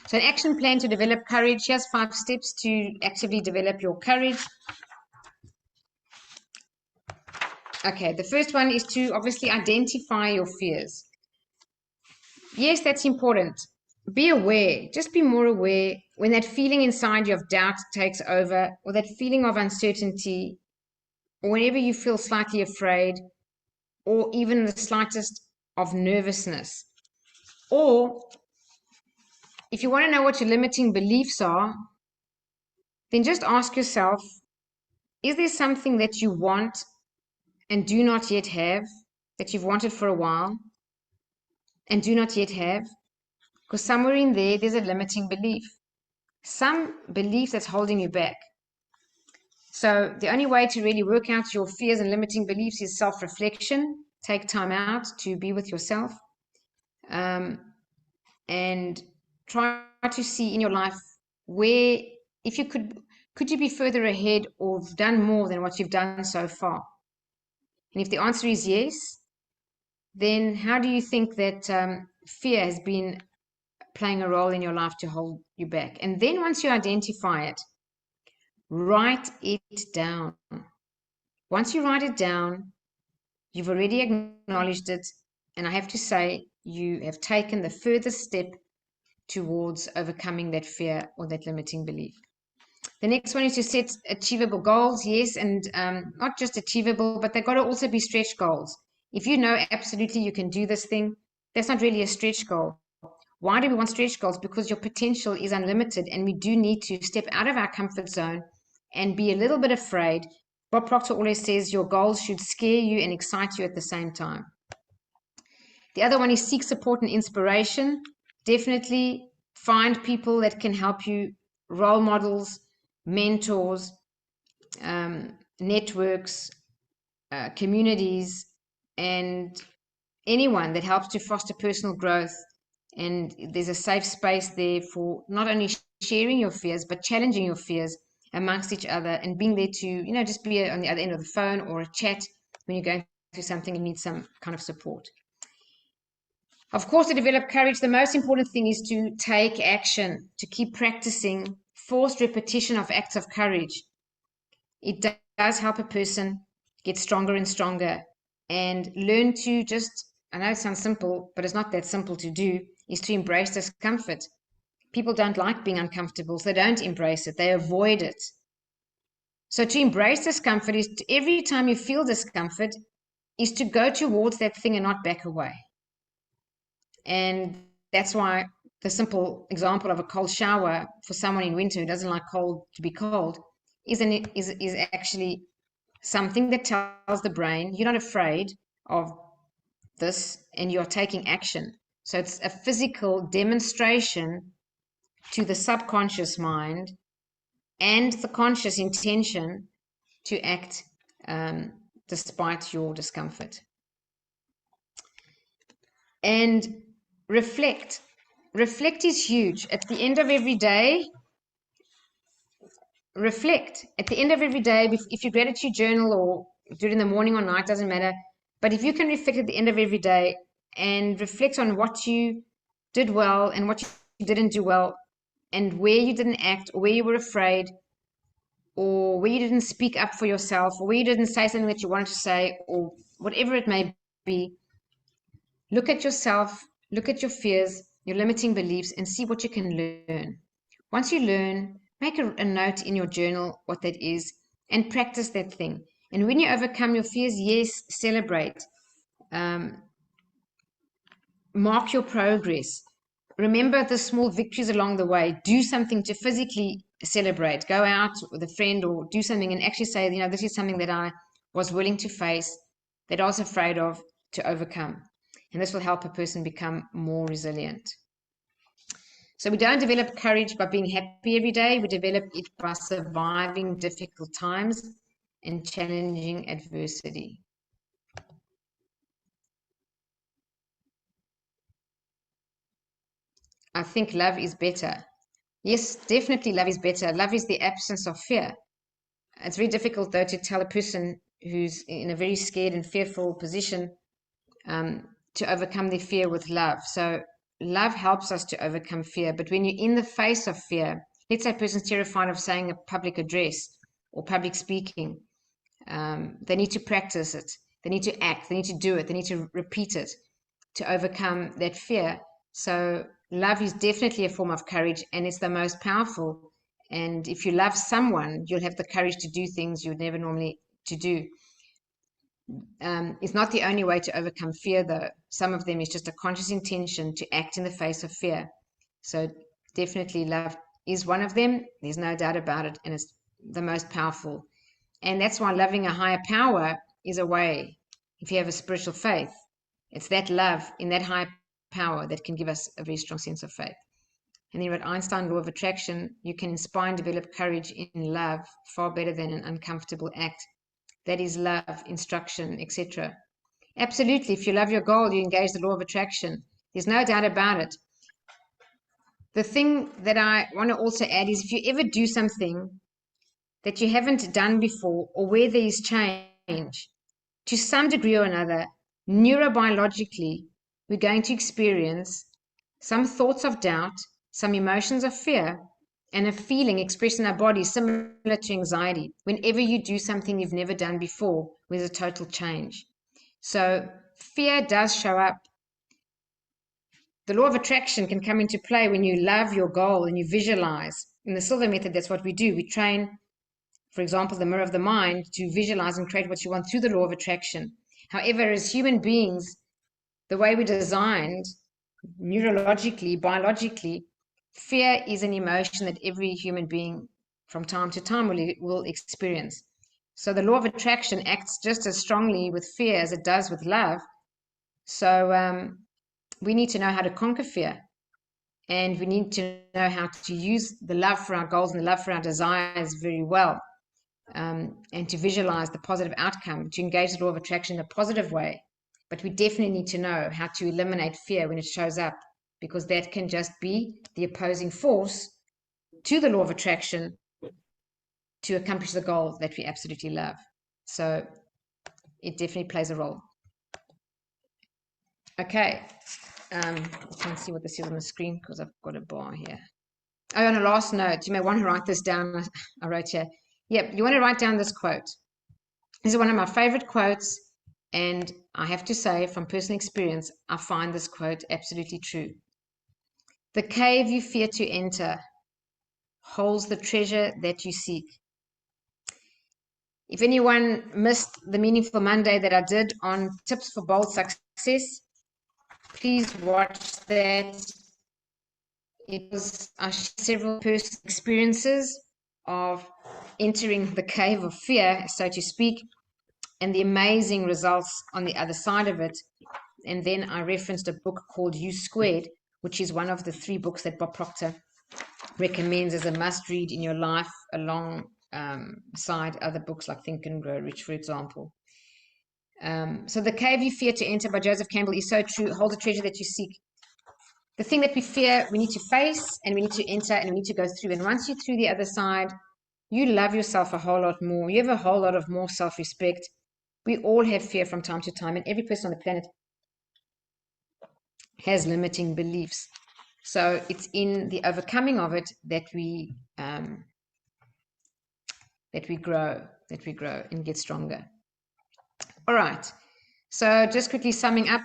So an action plan to develop courage. Here's 5 steps to actively develop your courage. Okay, the first one is to obviously identify your fears. Yes, that's important. Be aware, just be more aware when that feeling inside you of doubt takes over, or that feeling of uncertainty, or whenever you feel slightly afraid, or even the slightest of nervousness. Or if you want to know what your limiting beliefs are, then just ask yourself, is there something that you want and do not yet have, that you've wanted for a while and do not yet have? Because somewhere in there's a limiting belief. Some belief that's holding you back. So the only way to really work out your fears and limiting beliefs is self-reflection. Take time out to be with yourself. And try to see in your life where, if you could you be further ahead or have done more than what you've done so far? And if the answer is yes, then how do you think that fear has been playing a role in your life to hold you back? And then once you identify it, write it down. Once you write it down, you've already acknowledged it. And I have to say, you have taken the furthest step towards overcoming that fear or that limiting belief. The next one is to set achievable goals. Yes, and not just achievable, but they've got to also be stretch goals. If you know absolutely you can do this thing, that's not really a stretch goal. Why do we want stretch goals? Because your potential is unlimited and we do need to step out of our comfort zone and be a little bit afraid. Bob Proctor always says your goals should scare you and excite you at the same time. The other one is seek support and inspiration. Definitely find people that can help you, role models, mentors, networks, communities, and anyone that helps to foster personal growth. And there's a safe space there for not only sharing your fears, but challenging your fears amongst each other and being there to, you know, just be on the other end of the phone or a chat when you're going through something and need some kind of support. Of course, to develop courage, the most important thing is to take action, to keep practicing forced repetition of acts of courage. It does help a person get stronger and stronger and learn to just, I know it sounds simple, but it's not that simple to do, is to embrace discomfort. people don't like being uncomfortable, so they don't embrace it, they avoid it. So to embrace discomfort is every time you feel discomfort is to go towards that thing and not back away. And that's why the simple example of a cold shower for someone in winter who doesn't like cold to be cold is actually something that tells the brain you're not afraid of this and you're taking action. So it's a physical demonstration to the subconscious mind and the conscious intention to act despite your discomfort. And reflect. Reflect is huge. At the end of every day, reflect. At the end of every day, if you gratitude journal or do it in the morning or night, doesn't matter. But if you can reflect at the end of every day and reflect on what you did well and what you didn't do well, and where you didn't act, or where you were afraid, or where you didn't speak up for yourself, or where you didn't say something that you wanted to say, or whatever it may be, look at yourself, look at your fears, your limiting beliefs, and see what you can learn. Once you learn, make a note in your journal what that is and practice that thing. And when you overcome your fears, yes, celebrate. Mark your progress. Remember the small victories along the way. Do something to physically celebrate. Go out with a friend or do something and actually say, you know, this is something that I was willing to face, that I was afraid of, to overcome. And this will help a person become more resilient. So we don't develop courage by being happy every day. We develop it by surviving difficult times and challenging adversity. I think love is better. Yes, definitely love is better. Love is the absence of fear. It's very difficult, though, to tell a person who's in a very scared and fearful position to overcome their fear with love. So love helps us to overcome fear. But when you're in the face of fear, let's say a person's terrified of saying a public address or public speaking, they need to practice it. They need to act. They need to do it. They need to repeat it to overcome that fear. So love is definitely a form of courage, and it's the most powerful. And if you love someone, you'll have the courage to do things you would never normally to do. It's not the only way to overcome fear, though. Some of them is just a conscious intention to act in the face of fear. So definitely love is one of them. There's no doubt about it, and it's the most powerful. And that's why loving a higher power is a way. If you have a spiritual faith, it's that love in that higher power that can give us a very strong sense of faith. And then with Einstein law of attraction, you can inspire and develop courage in love far better than an uncomfortable act. That is love, instruction, etc. Absolutely, if you love your goal, you engage the law of attraction. There's no doubt about it. The thing that I want to also add is if you ever do something that you haven't done before or where there is change, to some degree or another, neurobiologically, we're going to experience some thoughts of doubt, some emotions of fear, and a feeling expressed in our body similar to anxiety whenever you do something you've never done before with a total change. So fear does show up. The law of attraction can come into play when you love your goal and you visualize. In the Silva method, that's what we do. We train, for example, the mirror of the mind to visualize and create what you want through the law of attraction. However, as human beings, the way we're designed, neurologically, biologically, fear is an emotion that every human being from time to time will experience. So the law of attraction acts just as strongly with fear as it does with love. So we need to know how to conquer fear. And we need to know how to use the love for our goals and the love for our desires very well. And to visualize the positive outcome, to engage the law of attraction in a positive way. But we definitely need to know how to eliminate fear when it shows up, because that can just be the opposing force to the law of attraction to accomplish the goal that we absolutely love. So it definitely plays a role. Okay. I can't see what this is on the screen because I've got a bar here. Oh, on a last note, you may want to write this down. I wrote here. Yep, you want to write down this quote. This is one of my favorite quotes, and I have to say, from personal experience, I find this quote absolutely true. The cave you fear to enter holds the treasure that you seek. If anyone missed the Meaningful Monday that I did on tips for bold success, please watch that. It was I shared several personal experiences of entering the cave of fear, so to speak, and the amazing results on the other side of it. And then I referenced a book called U Squared, which is one of the 3 books that Bob Proctor recommends as a must read in your life, alongside other books like Think and Grow Rich, for example. So The Cave You Fear to Enter by Joseph Campbell is so true. Hold the treasure that you seek. The thing that we fear, we need to face, and we need to enter, and we need to go through. And once you're through the other side, you love yourself a whole lot more. You have a whole lot of more self-respect. We all have fear from time to time, and every person on the planet has limiting beliefs. So it's in the overcoming of it that we grow and get stronger. All right. So just quickly summing up,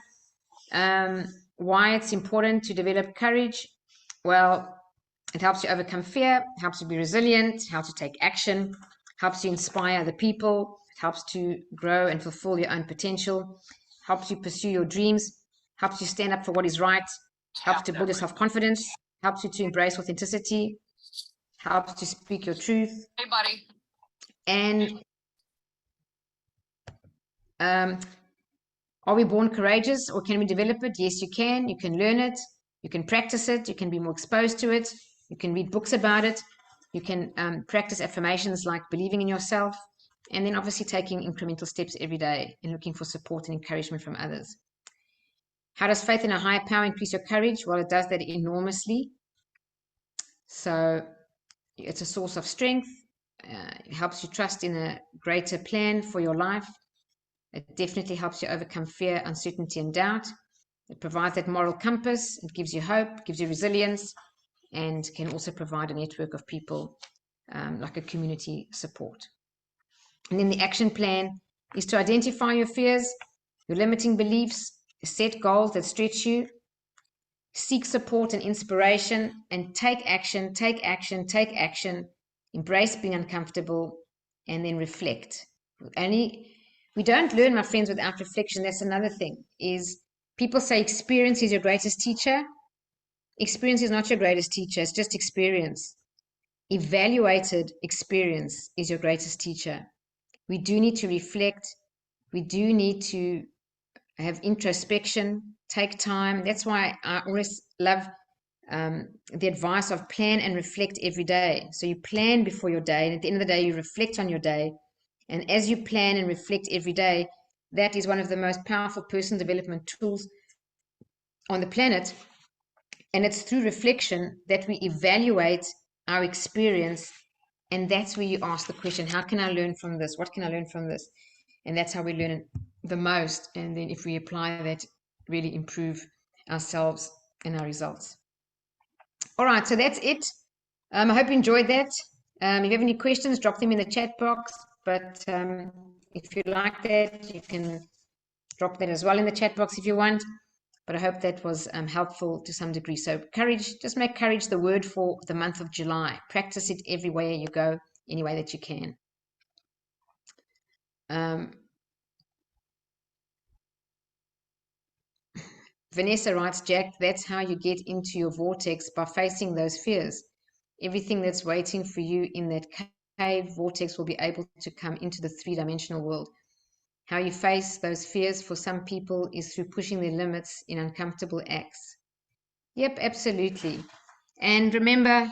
why it's important to develop courage. Well, it helps you overcome fear, helps you be resilient, helps you take action, helps you inspire other people, it helps to grow and fulfill your own potential, helps you pursue your dreams, helps you stand up for what is right, helps to build your self-confidence, helps you to embrace authenticity, helps to speak your truth. Hey, buddy. And are we born courageous, or can we develop it? Yes, you can. You can learn it. You can practice it. You can be more exposed to it. You can read books about it. You can practice affirmations like believing in yourself, and then obviously taking incremental steps every day and looking for support and encouragement from others. How does faith in a higher power increase your courage? Well, it does that enormously. So it's a source of strength. It helps you trust in a greater plan for your life. It definitely helps you overcome fear, uncertainty, and doubt. It provides that moral compass. It gives you hope, gives you resilience, and can also provide a network of people, like a community support. And then the action plan is to identify your fears, your limiting beliefs, set goals that stretch you, seek support and inspiration, and take action, take action, take action, embrace being uncomfortable, and then reflect. We don't learn, my friends, without reflection. That's another thing, is people say experience is your greatest teacher. Experience is not your greatest teacher. It's just experience. Evaluated experience is your greatest teacher. We do need to reflect. We do need to have introspection, take time. That's why I always love the advice of plan and reflect every day. So you plan before your day, and at the end of the day, you reflect on your day. And as you plan and reflect every day, that is one of the most powerful personal development tools on the planet. And it's through reflection that we evaluate our experience. And that's where you ask the question, how can I learn from this? What can I learn from this? And that's how we learn the most. And then if we apply that, really improve ourselves and our results. All right, so that's it. I hope you enjoyed that. If you have any questions, drop them in the chat box. But if you like that, you can drop that as well in the chat box if you want. But I hope that was helpful to some degree. So courage, just make courage the word for the month of July. Practice it everywhere you go, any way that you can. Vanessa writes, Jack, that's how you get into your vortex, by facing those fears. Everything that's waiting for you in that cave vortex will be able to come into the 3-dimensional world. How you face those fears for some people is through pushing their limits in uncomfortable acts. Yep, absolutely. And remember,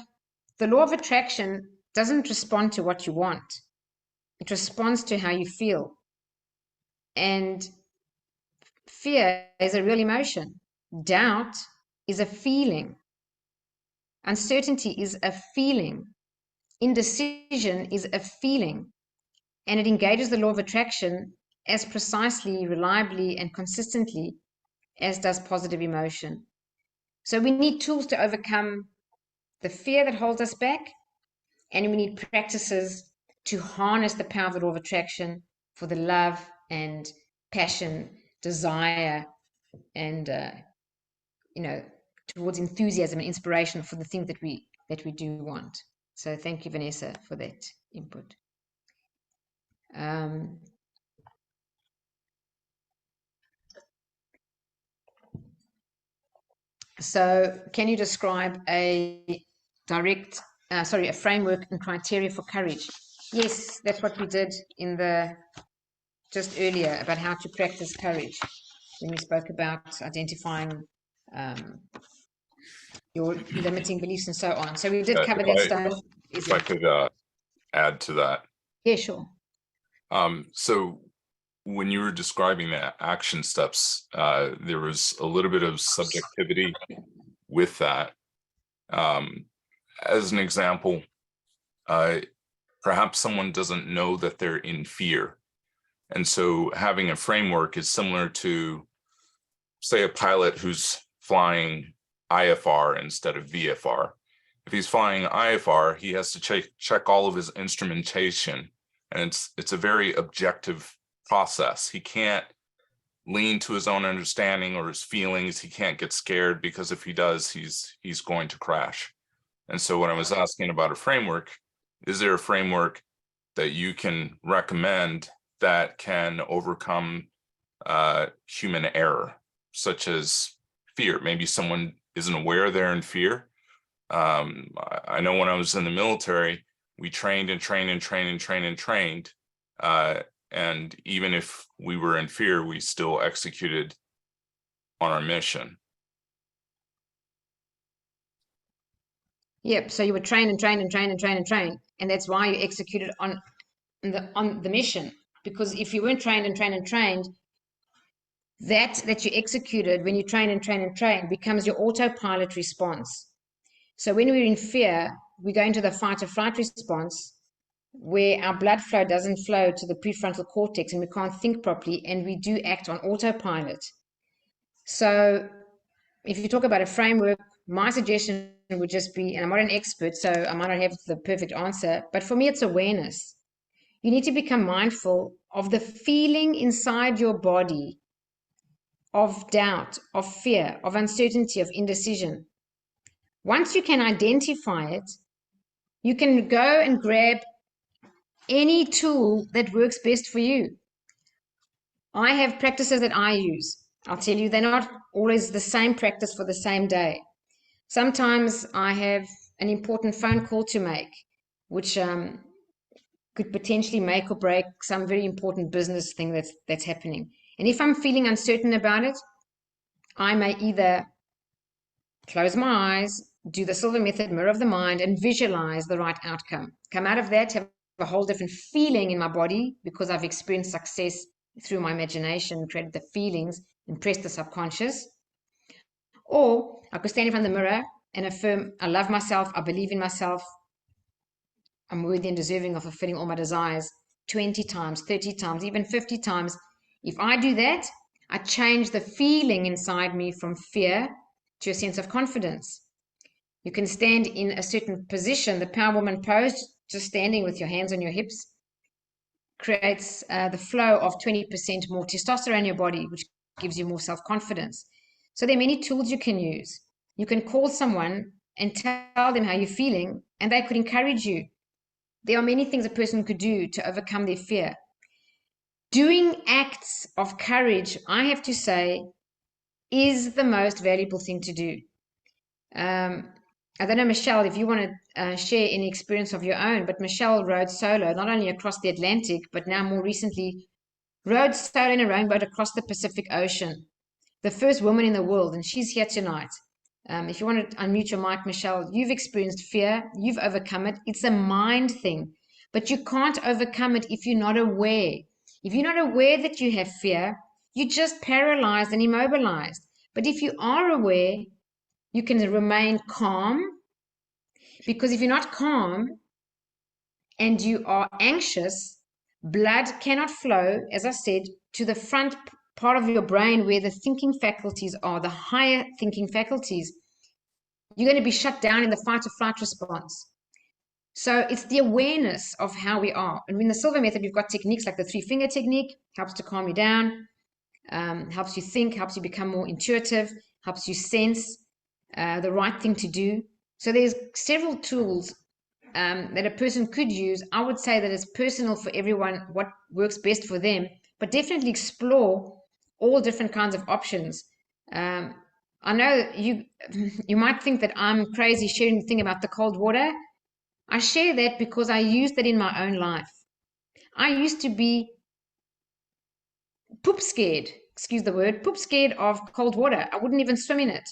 the law of attraction doesn't respond to what you want. It responds to how you feel. And fear is a real emotion. Doubt is a feeling. Uncertainty is a feeling. Indecision is a feeling. And it engages the law of attraction as precisely, reliably, and consistently as does positive emotion. So we need tools to overcome the fear that holds us back, and we need practices to harness the power of the law of attraction for the love and passion, desire, and towards enthusiasm and inspiration for the thing that we do want. So thank you, Vanessa, for that input. So can you describe a framework and criteria for courage? Yes, that's what we did in the just earlier about how to practice courage when we spoke about identifying your limiting beliefs and so on. So we did cover that stuff. If I could add to that. Yeah, sure. So when you were describing the action steps, there was a little bit of subjectivity with that. As an example, perhaps someone doesn't know that they're in fear. And so having a framework is similar to, say, a pilot who's flying IFR instead of VFR. If he's flying IFR, he has to check all of his instrumentation, and it's a very objective process. He can't lean to his own understanding or his feelings. He can't get scared, because if he does, he's going to crash. And so when I was asking about a framework, is there a framework that you can recommend that can overcome human error, such as fear? Maybe someone isn't aware they're in fear. I know when I was in the military, we trained and trained and trained and trained and trained. And even if we were in fear, we still executed on our mission. Yep. So you would train and train and train and train and train, and that's why you executed on the mission. Because if you weren't trained and trained and trained, that you executed when you train and train and train becomes your autopilot response. So when we're in fear, we go into the fight or flight response, where our blood flow doesn't flow to the prefrontal cortex and we can't think properly, and we do act on autopilot. So if you talk about a framework, my suggestion would just be, and I'm not an expert, so I might not have the perfect answer, but for me, it's awareness. You need to become mindful of the feeling inside your body of doubt, of fear, of uncertainty, of indecision. Once you can identify it, you can go and grab any tool that works best for you. I have practices that I use. I'll tell you, they're not always the same practice for the same day. Sometimes I have an important phone call to make, which could potentially make or break some very important business thing that's happening. And if I'm feeling uncertain about it, I may either close my eyes, do the Silva method, mirror of the mind, and visualize the right outcome. Come out of that, have a whole different feeling in my body because I've experienced success through my imagination, created the feelings, impressed the subconscious. Or I could stand in front of the mirror and affirm, I love myself, I believe in myself, I'm worthy and deserving of fulfilling all my desires 20 times, 30 times, even 50 times. If I do that, I change the feeling inside me from fear to a sense of confidence. You can stand in a certain position. The Power Woman pose, just standing with your hands on your hips, creates the flow of 20% more testosterone in your body, which gives you more self-confidence. So there are many tools you can use. You can call someone and tell them how you're feeling, and they could encourage you. There are many things a person could do to overcome their fear. Doing acts of courage, I have to say, is the most valuable thing to do. I don't know, Michelle, if you want to share any experience of your own, but Michelle rode solo, not only across the Atlantic, but now more recently, rode solo in a rowboat across the Pacific Ocean. The first woman in the world, and she's here tonight. If you want to unmute your mic, Michelle, you've experienced fear, you've overcome it. It's a mind thing, but you can't overcome it if you're not aware. If you're not aware that you have fear, you're just paralyzed and immobilized. But if you are aware, you can remain calm, because if you're not calm and you are anxious, blood cannot flow, as I said, to the front part of your brain where the thinking faculties are, the higher thinking faculties. You're going to be shut down in the fight or flight response. So it's the awareness of how we are. And in the Silva method, we've got techniques like the 3-finger technique, helps to calm you down, helps you think, helps you become more intuitive, helps you sense. the right thing to do. So there's several tools that a person could use. I would say that it's personal for everyone, what works best for them, but definitely explore all different kinds of options. I know you might think that I'm crazy sharing the thing about the cold water. I share that because I used that in my own life. I used to be poop scared, excuse the word, poop scared of cold water. I wouldn't even swim in it.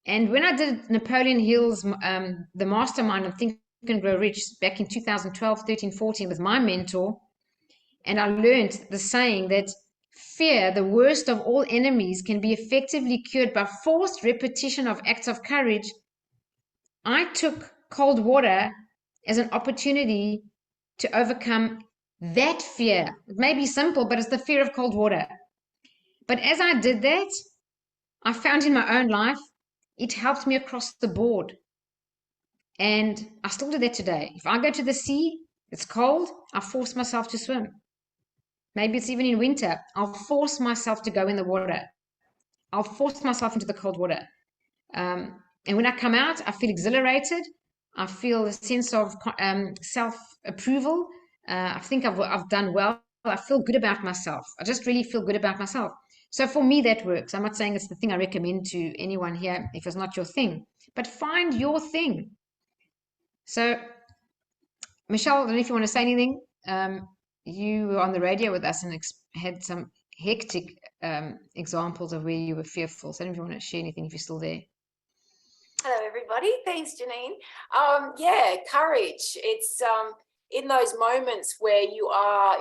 And when I did Napoleon Hill's, the mastermind of Think and Grow Rich back in 2012, 13, 14 with my mentor, and I learned the saying that fear, the worst of all enemies, can be effectively cured by forced repetition of acts of courage. I took cold water as an opportunity to overcome that fear. It may be simple, but it's the fear of cold water. But as I did that, I found in my own life, it helped me across the board. And I still do that today. If I go to the sea, it's cold, I force myself to swim. Maybe it's even in winter. I'll force myself to go in the water. I'll force myself into the cold water. And when I come out, I feel exhilarated. I feel a sense of self-approval. I think I've done well. I feel good about myself. I just really feel good about myself. So for me, that works. I'm not saying it's the thing I recommend to anyone here if it's not your thing, but find your thing. So, Michelle, I don't know if you want to say anything. You were on the radio with us and had some hectic examples of where you were fearful. So I don't know if you want to share anything if you're still there. Hello, everybody. Thanks, Janine. Yeah, courage. It's in those moments where you are,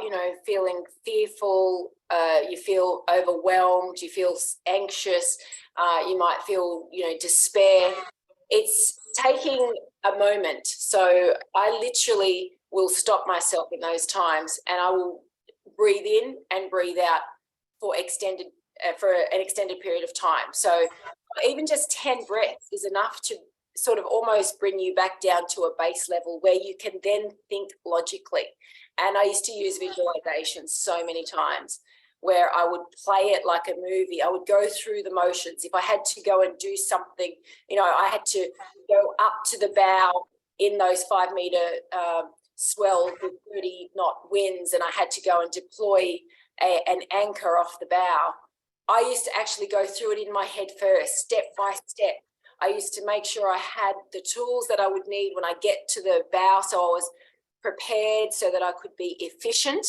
feeling fearful, you feel overwhelmed, you feel anxious, you might feel, despair. It's taking a moment. So I literally will stop myself in those times and I will breathe in and breathe out for an extended period of time. So even just 10 breaths is enough to sort of almost bring you back down to a base level where you can then think logically. And I used to use visualization so many times where I would play it like a movie. I would go through the motions. If I had to go and do something, I had to go up to the bow in those 5 meter swell with 30 knot winds, and I had to go and deploy an anchor off the bow. I used to actually go through it in my head first, step by step. I used to make sure I had the tools that I would need when I get to the bow, so I was prepared so that I could be efficient,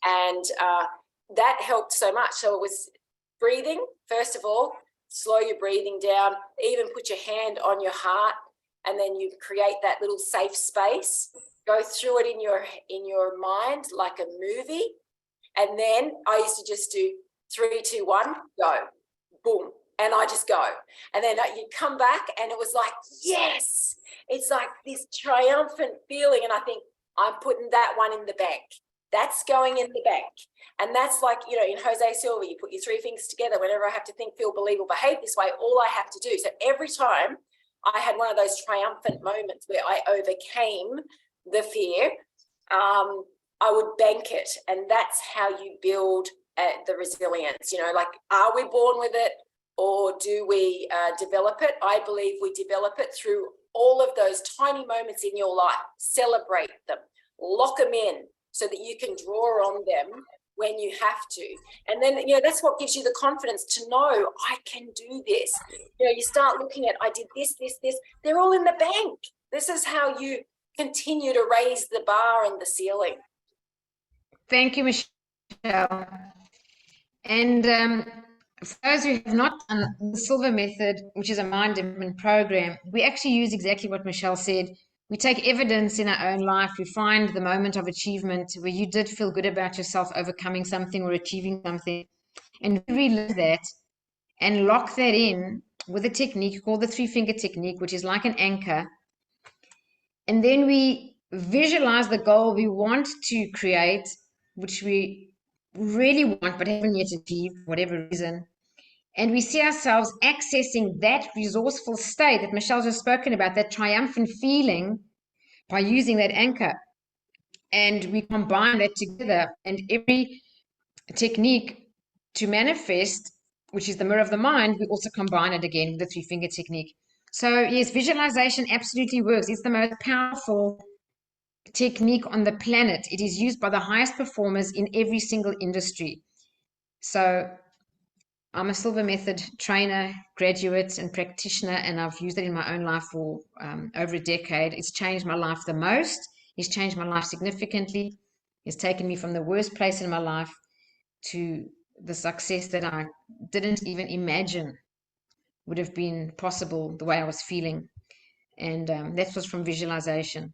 and that helped so much. So it was breathing, first of all, slow your breathing down, even put your hand on your heart, and then you create that little safe space. Go through it in your mind like a movie, and then I used to just do 3, 2, 1, go, boom. And I just go. And then you come back and it was like, yes, it's like this triumphant feeling. And I think I'm putting that one in the bank. That's going in the bank. And that's like, in Jose Silva, you put your 3 fingers together. Whenever I have to think, feel, believe, or behave this way, all I have to do. So every time I had one of those triumphant moments where I overcame the fear, I would bank it. And that's how you build the resilience. Like, are we born with it or do we develop it? I believe we develop it through all of those tiny moments in your life. Celebrate them, lock them in so that you can draw on them when you have to. And then, that's what gives you the confidence to know I can do this. You start looking at, I did this. They're all in the bank. This is how you continue to raise the bar and the ceiling. Thank you, Michelle. And for those who have not done the Silva method, which is a mind development program, we actually use exactly what Michelle said. We take evidence in our own life. We find the moment of achievement where you did feel good about yourself overcoming something or achieving something, and we relive that and lock that in with a technique called the 3-finger technique, which is like an anchor. And then we visualize the goal we want to create, which we really want but haven't yet achieved for whatever reason. And we see ourselves accessing that resourceful state that Michelle's just spoken about, that triumphant feeling, by using that anchor. And we combine that together, and every technique to manifest, which is the mirror of the mind, we also combine it again with the 3-finger technique. So yes, visualization absolutely works. It's the most powerful technique on the planet. It is used by the highest performers in every single industry. So I'm a Silva Method trainer, graduate, and practitioner, and I've used it in my own life for over a decade. It's changed my life the most. It's changed my life significantly. It's taken me from the worst place in my life to the success that I didn't even imagine would have been possible the way I was feeling. And that was from visualization.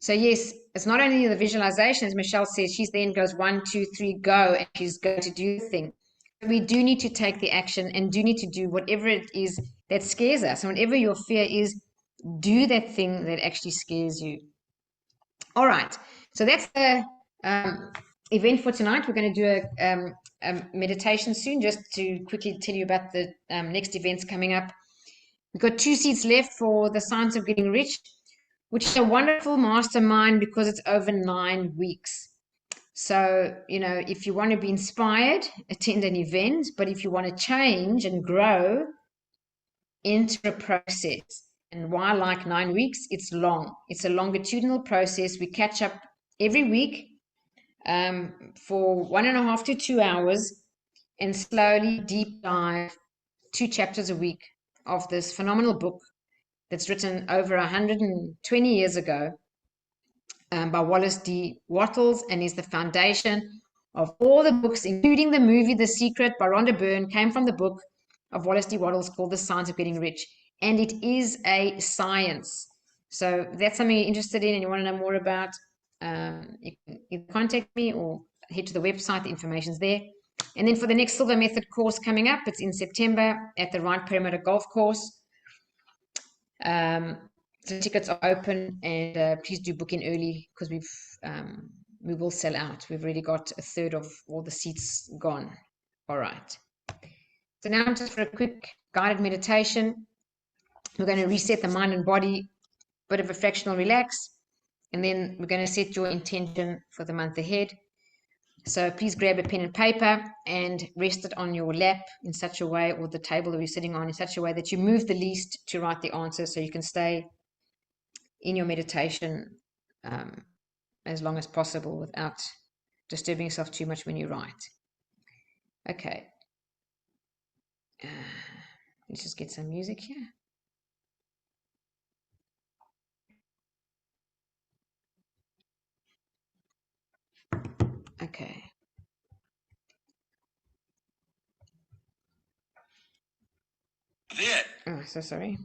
So yes, it's not only the visualization, as Michelle says, she then goes 1, 2, 3, go, and she's going to do the thing. We do need to take the action and do need to do whatever it is that scares us. And whatever your fear is, do that thing that actually scares you. All right. So that's the event for tonight. We're going to do a meditation soon, just to quickly tell you about the next events coming up. We've got 2 seats left for the Science of Getting Rich, which is a wonderful mastermind because it's over 9 weeks. So, you know, if you want to be inspired, attend an event. But if you want to change and grow, enter a process. And why I like 9 weeks? It's long. It's a longitudinal process. We catch up every week for 1.5 to 2 hours and slowly deep dive 2 chapters a week of this phenomenal book that's written over 120 years ago by Wallace D. Wattles, and is the foundation of all the books, including the movie The Secret by Rhonda Byrne, came from the book of Wallace D. Wattles called The Science of Getting Rich. And it is a science. So if that's something you're interested in and you want to know more about, you can either contact me or head to the website. The information's there. And then for the next Silva Method course coming up, it's in September at the Wright Perimeter Golf Course. The tickets are open, and please do book in early because we will sell out. We've already got 1/3 of all the seats gone. All right. So now just for a quick guided meditation, we're going to reset the mind and body, bit of a fractional relax, and then we're going to set your intention for the month ahead. So please grab a pen and paper and rest it on your lap in such a way, or the table that you're sitting on in such a way that you move the least to write the answer, so you can stay in your meditation as long as possible without disturbing yourself too much when you write. Okay. Let's just get some music here. Okay. Oh, so sorry.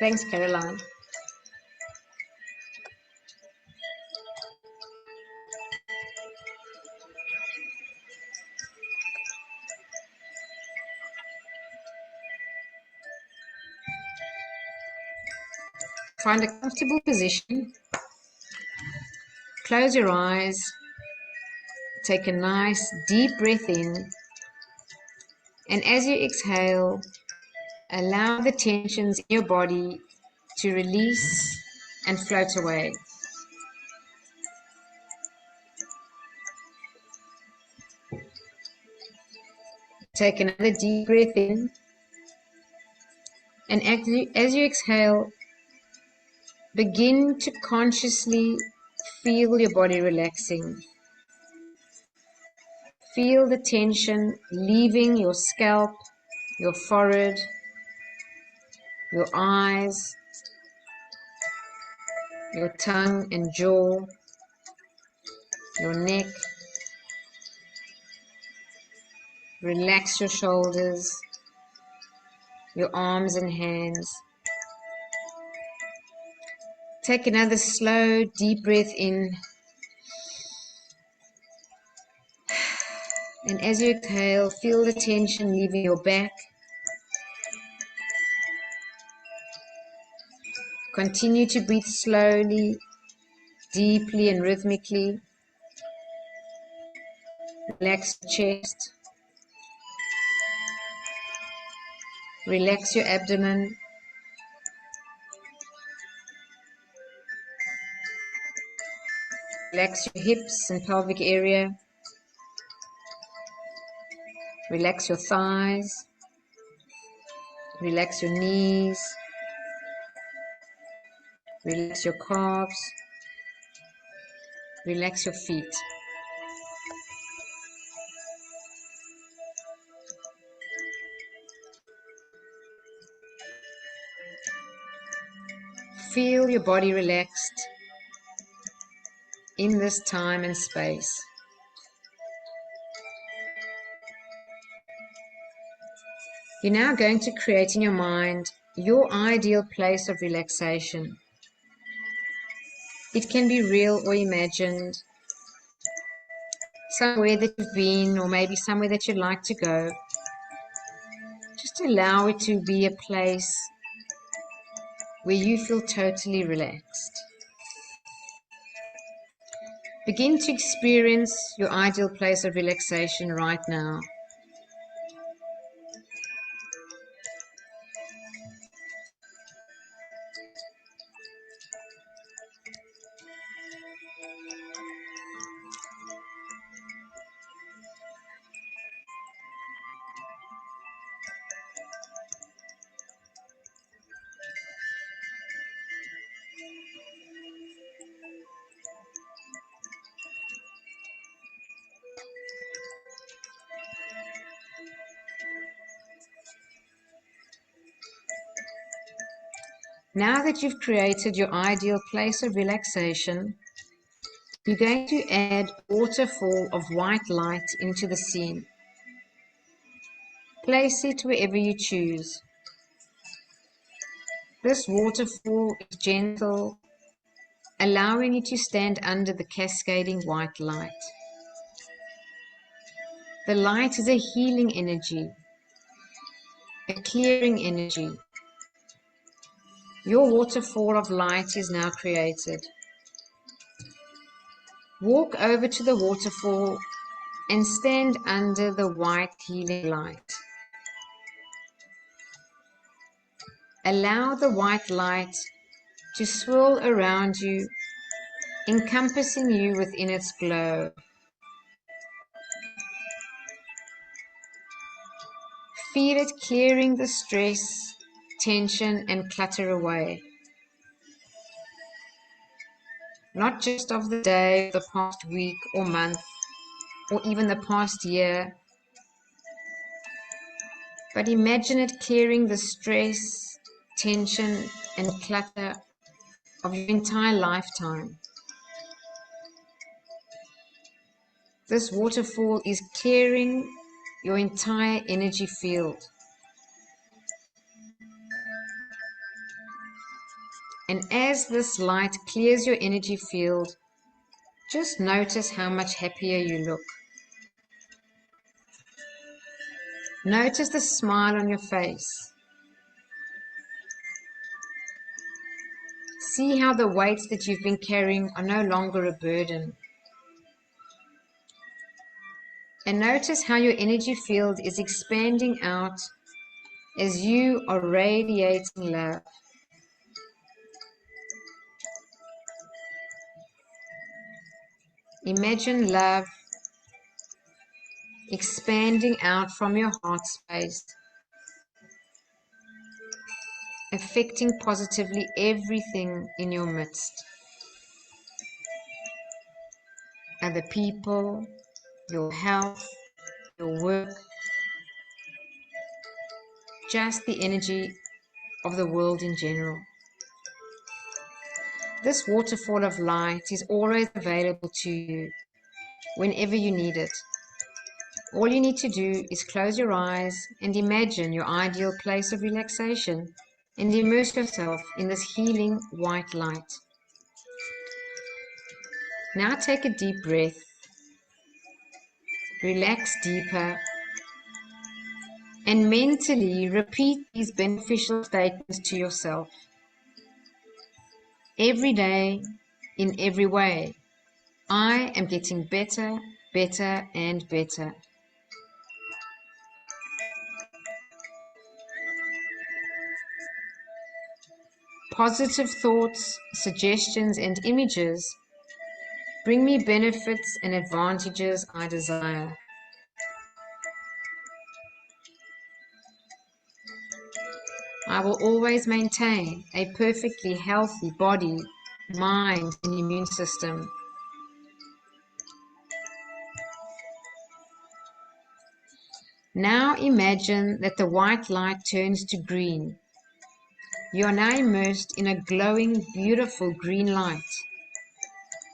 Thanks, Caroline. Find a comfortable position. Close your eyes. Take a nice deep breath in. And as you exhale, allow the tensions in your body to release and float away. Take another deep breath in. And as you exhale, begin to consciously feel your body relaxing. Feel the tension leaving your scalp, your forehead, your eyes, your tongue and jaw, your neck. Relax your shoulders, your arms and hands. Take another slow, deep breath in. And as you exhale, feel the tension leaving your back. Continue to breathe slowly, deeply and rhythmically. Relax your chest. Relax your abdomen. Relax your hips and pelvic area. Relax your thighs. Relax your knees. Relax your calves. Relax your feet. Feel your body relaxed in this time and space. You're now going to create in your mind your ideal place of relaxation. It can be real or imagined, somewhere that you've been, or maybe somewhere that you'd like to go. Just allow it to be a place where you feel totally relaxed. Begin to experience your ideal place of relaxation right now. Now that you've created your ideal place of relaxation, you're going to add a waterfall of white light into the scene. Place it wherever you choose. This waterfall is gentle, allowing you to stand under the cascading white light. The light is a healing energy, a clearing energy. Your waterfall of light is now created. Walk over to the waterfall and stand under the white healing light. Allow the white light to swirl around you, encompassing you within its glow. Feel it clearing the stress, tension, and clutter away. Not just of the day, the past week or month, or even the past year, but imagine it clearing the stress, tension, and clutter of your entire lifetime. This waterfall is clearing your entire energy field. And as this light clears your energy field, just notice how much happier you look. Notice the smile on your face. See how the weights that you've been carrying are no longer a burden. And notice how your energy field is expanding out as you are radiating love. Imagine love expanding out from your heart space, affecting positively everything in your midst. Other people, your health, your work, just the energy of the world in general. This waterfall of light is always available to you whenever you need it. All you need to do is close your eyes and imagine your ideal place of relaxation and immerse yourself in this healing white light. Now take a deep breath, relax deeper, and mentally repeat these beneficial statements to yourself. Every day, in every way, I am getting better, better, and better. Positive thoughts, suggestions, and images Bring me benefits and advantages I desire. I will always maintain a perfectly healthy body, mind, and immune system. Now imagine that the white light turns to green. You are now immersed in a glowing, beautiful green light.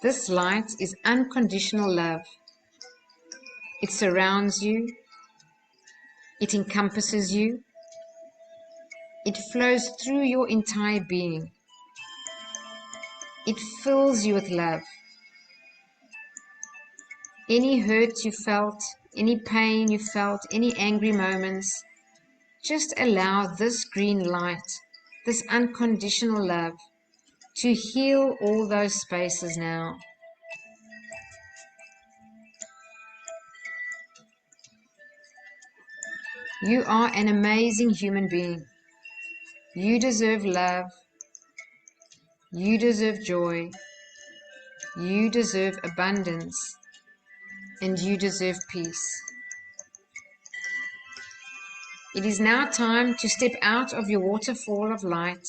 This light is unconditional love. It surrounds you. It encompasses you. It flows through your entire being. It fills you with love. Any hurt you felt, any pain you felt, any angry moments, just allow this green light, this unconditional love, to heal all those spaces now. You are an amazing human being. You deserve love. You deserve joy. You deserve abundance. And you deserve peace. It is now time to step out of your waterfall of light.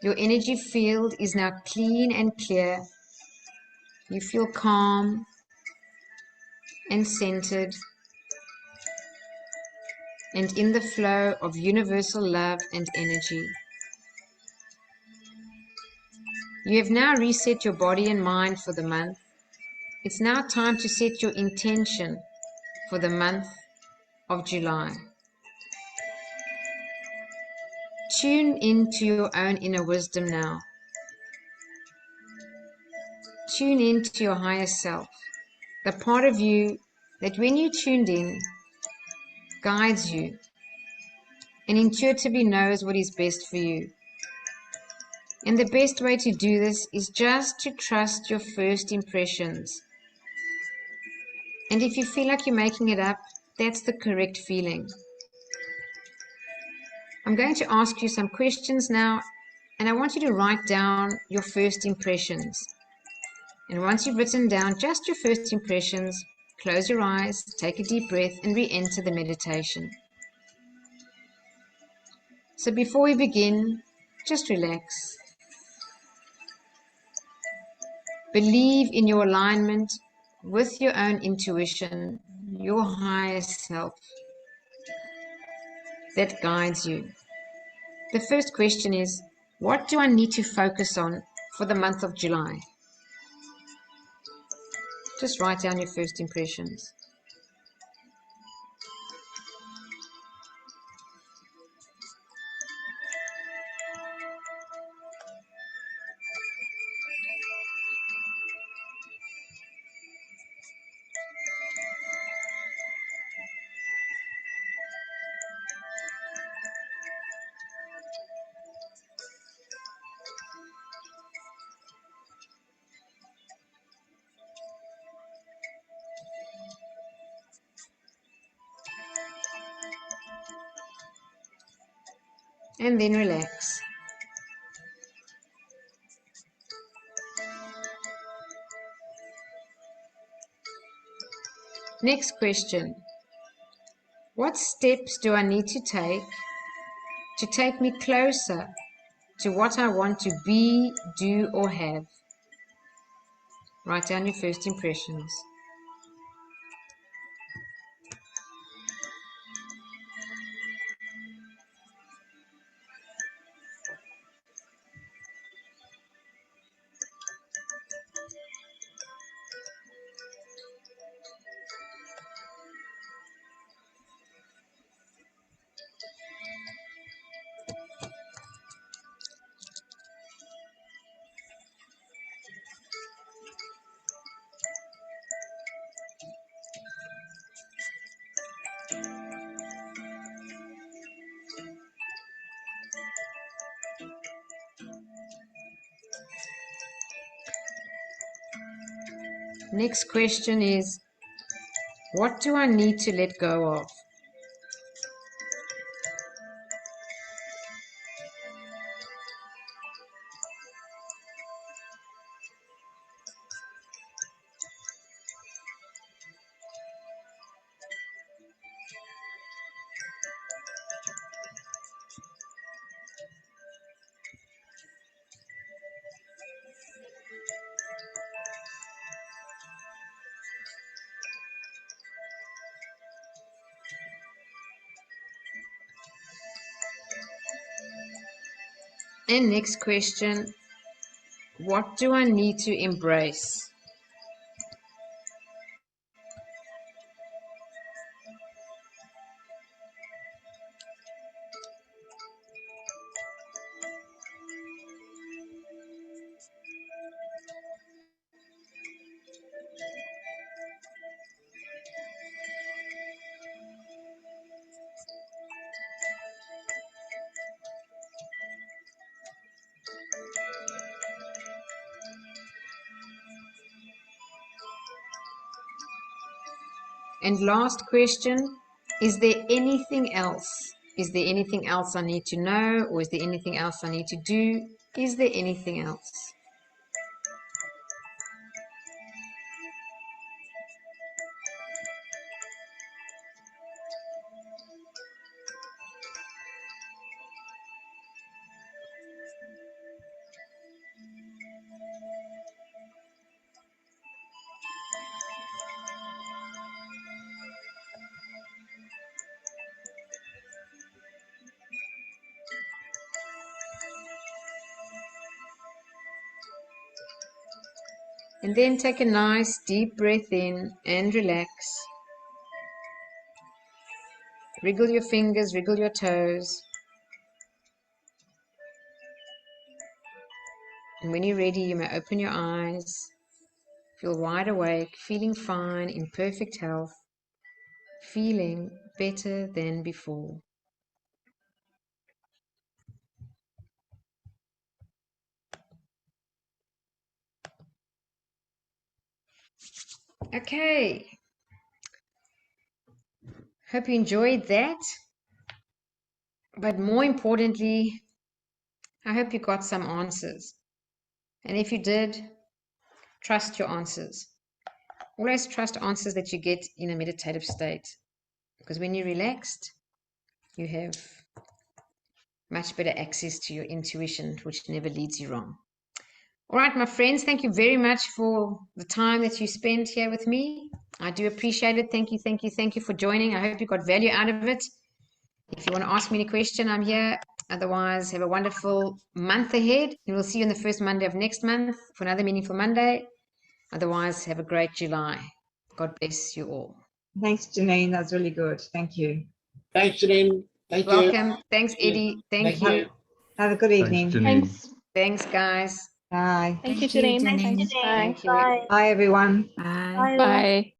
Your energy field is now clean and clear. You feel calm and centered and in the flow of universal love and energy. You have now reset your body and mind for the month. It's now time to set your intention for the month of July. Tune into your own inner wisdom now. Tune into your higher self, the part of you that when you tuned in, guides you and intuitively knows what is best for you. And the best way to do this is just to trust your first impressions. And if you feel like you're making it up, that's the correct feeling. I'm going to ask you some questions now, and I want you to write down your first impressions. And once you've written down just your first impressions, close your eyes, take a deep breath, and re-enter the meditation. So before we begin, just relax. Believe in your alignment with your own intuition, your higher self that guides you. The first question is, what do I need to focus on for the month of July? Just write down your first impressions. And then relax. Next question. What steps do I need to take me closer to what I want to be, do, or have? Write down your first impressions. Next question is, what do I need to let go of? And next question, what do I need to embrace? And last question, is there anything else? Is there anything else I need to know, or is there anything else I need to do? Is there anything else? And then take a nice deep breath in and relax. Wriggle your fingers, wriggle your toes. And when you're ready, you may open your eyes. Feel wide awake, feeling fine, in perfect health, feeling better than before. Okay. Hope you enjoyed that. But more importantly, I hope you got some answers. And if you did, trust your answers. Always trust answers that you get in a meditative state. Because when you're relaxed, you have much better access to your intuition, which never leads you wrong. All right, my friends, thank you very much for the time that you spent here with me. I do appreciate it. Thank you, thank you, thank you for joining. I hope you got value out of it. If you want to ask me any question, I'm here. Otherwise, have a wonderful month ahead. And we'll see you on the first Monday of next month for another Meaningful Monday. Otherwise, have a great July. God bless you all. Thanks, Janine. That's really good. Thank you. Thanks, Janine. Thank you. Welcome. Thanks, Eddie. Thank you. Have a good evening. Thanks, Janine. Thanks, guys. Bye. Thank you, Janine. Thank you. Bye, everyone. Bye. Bye.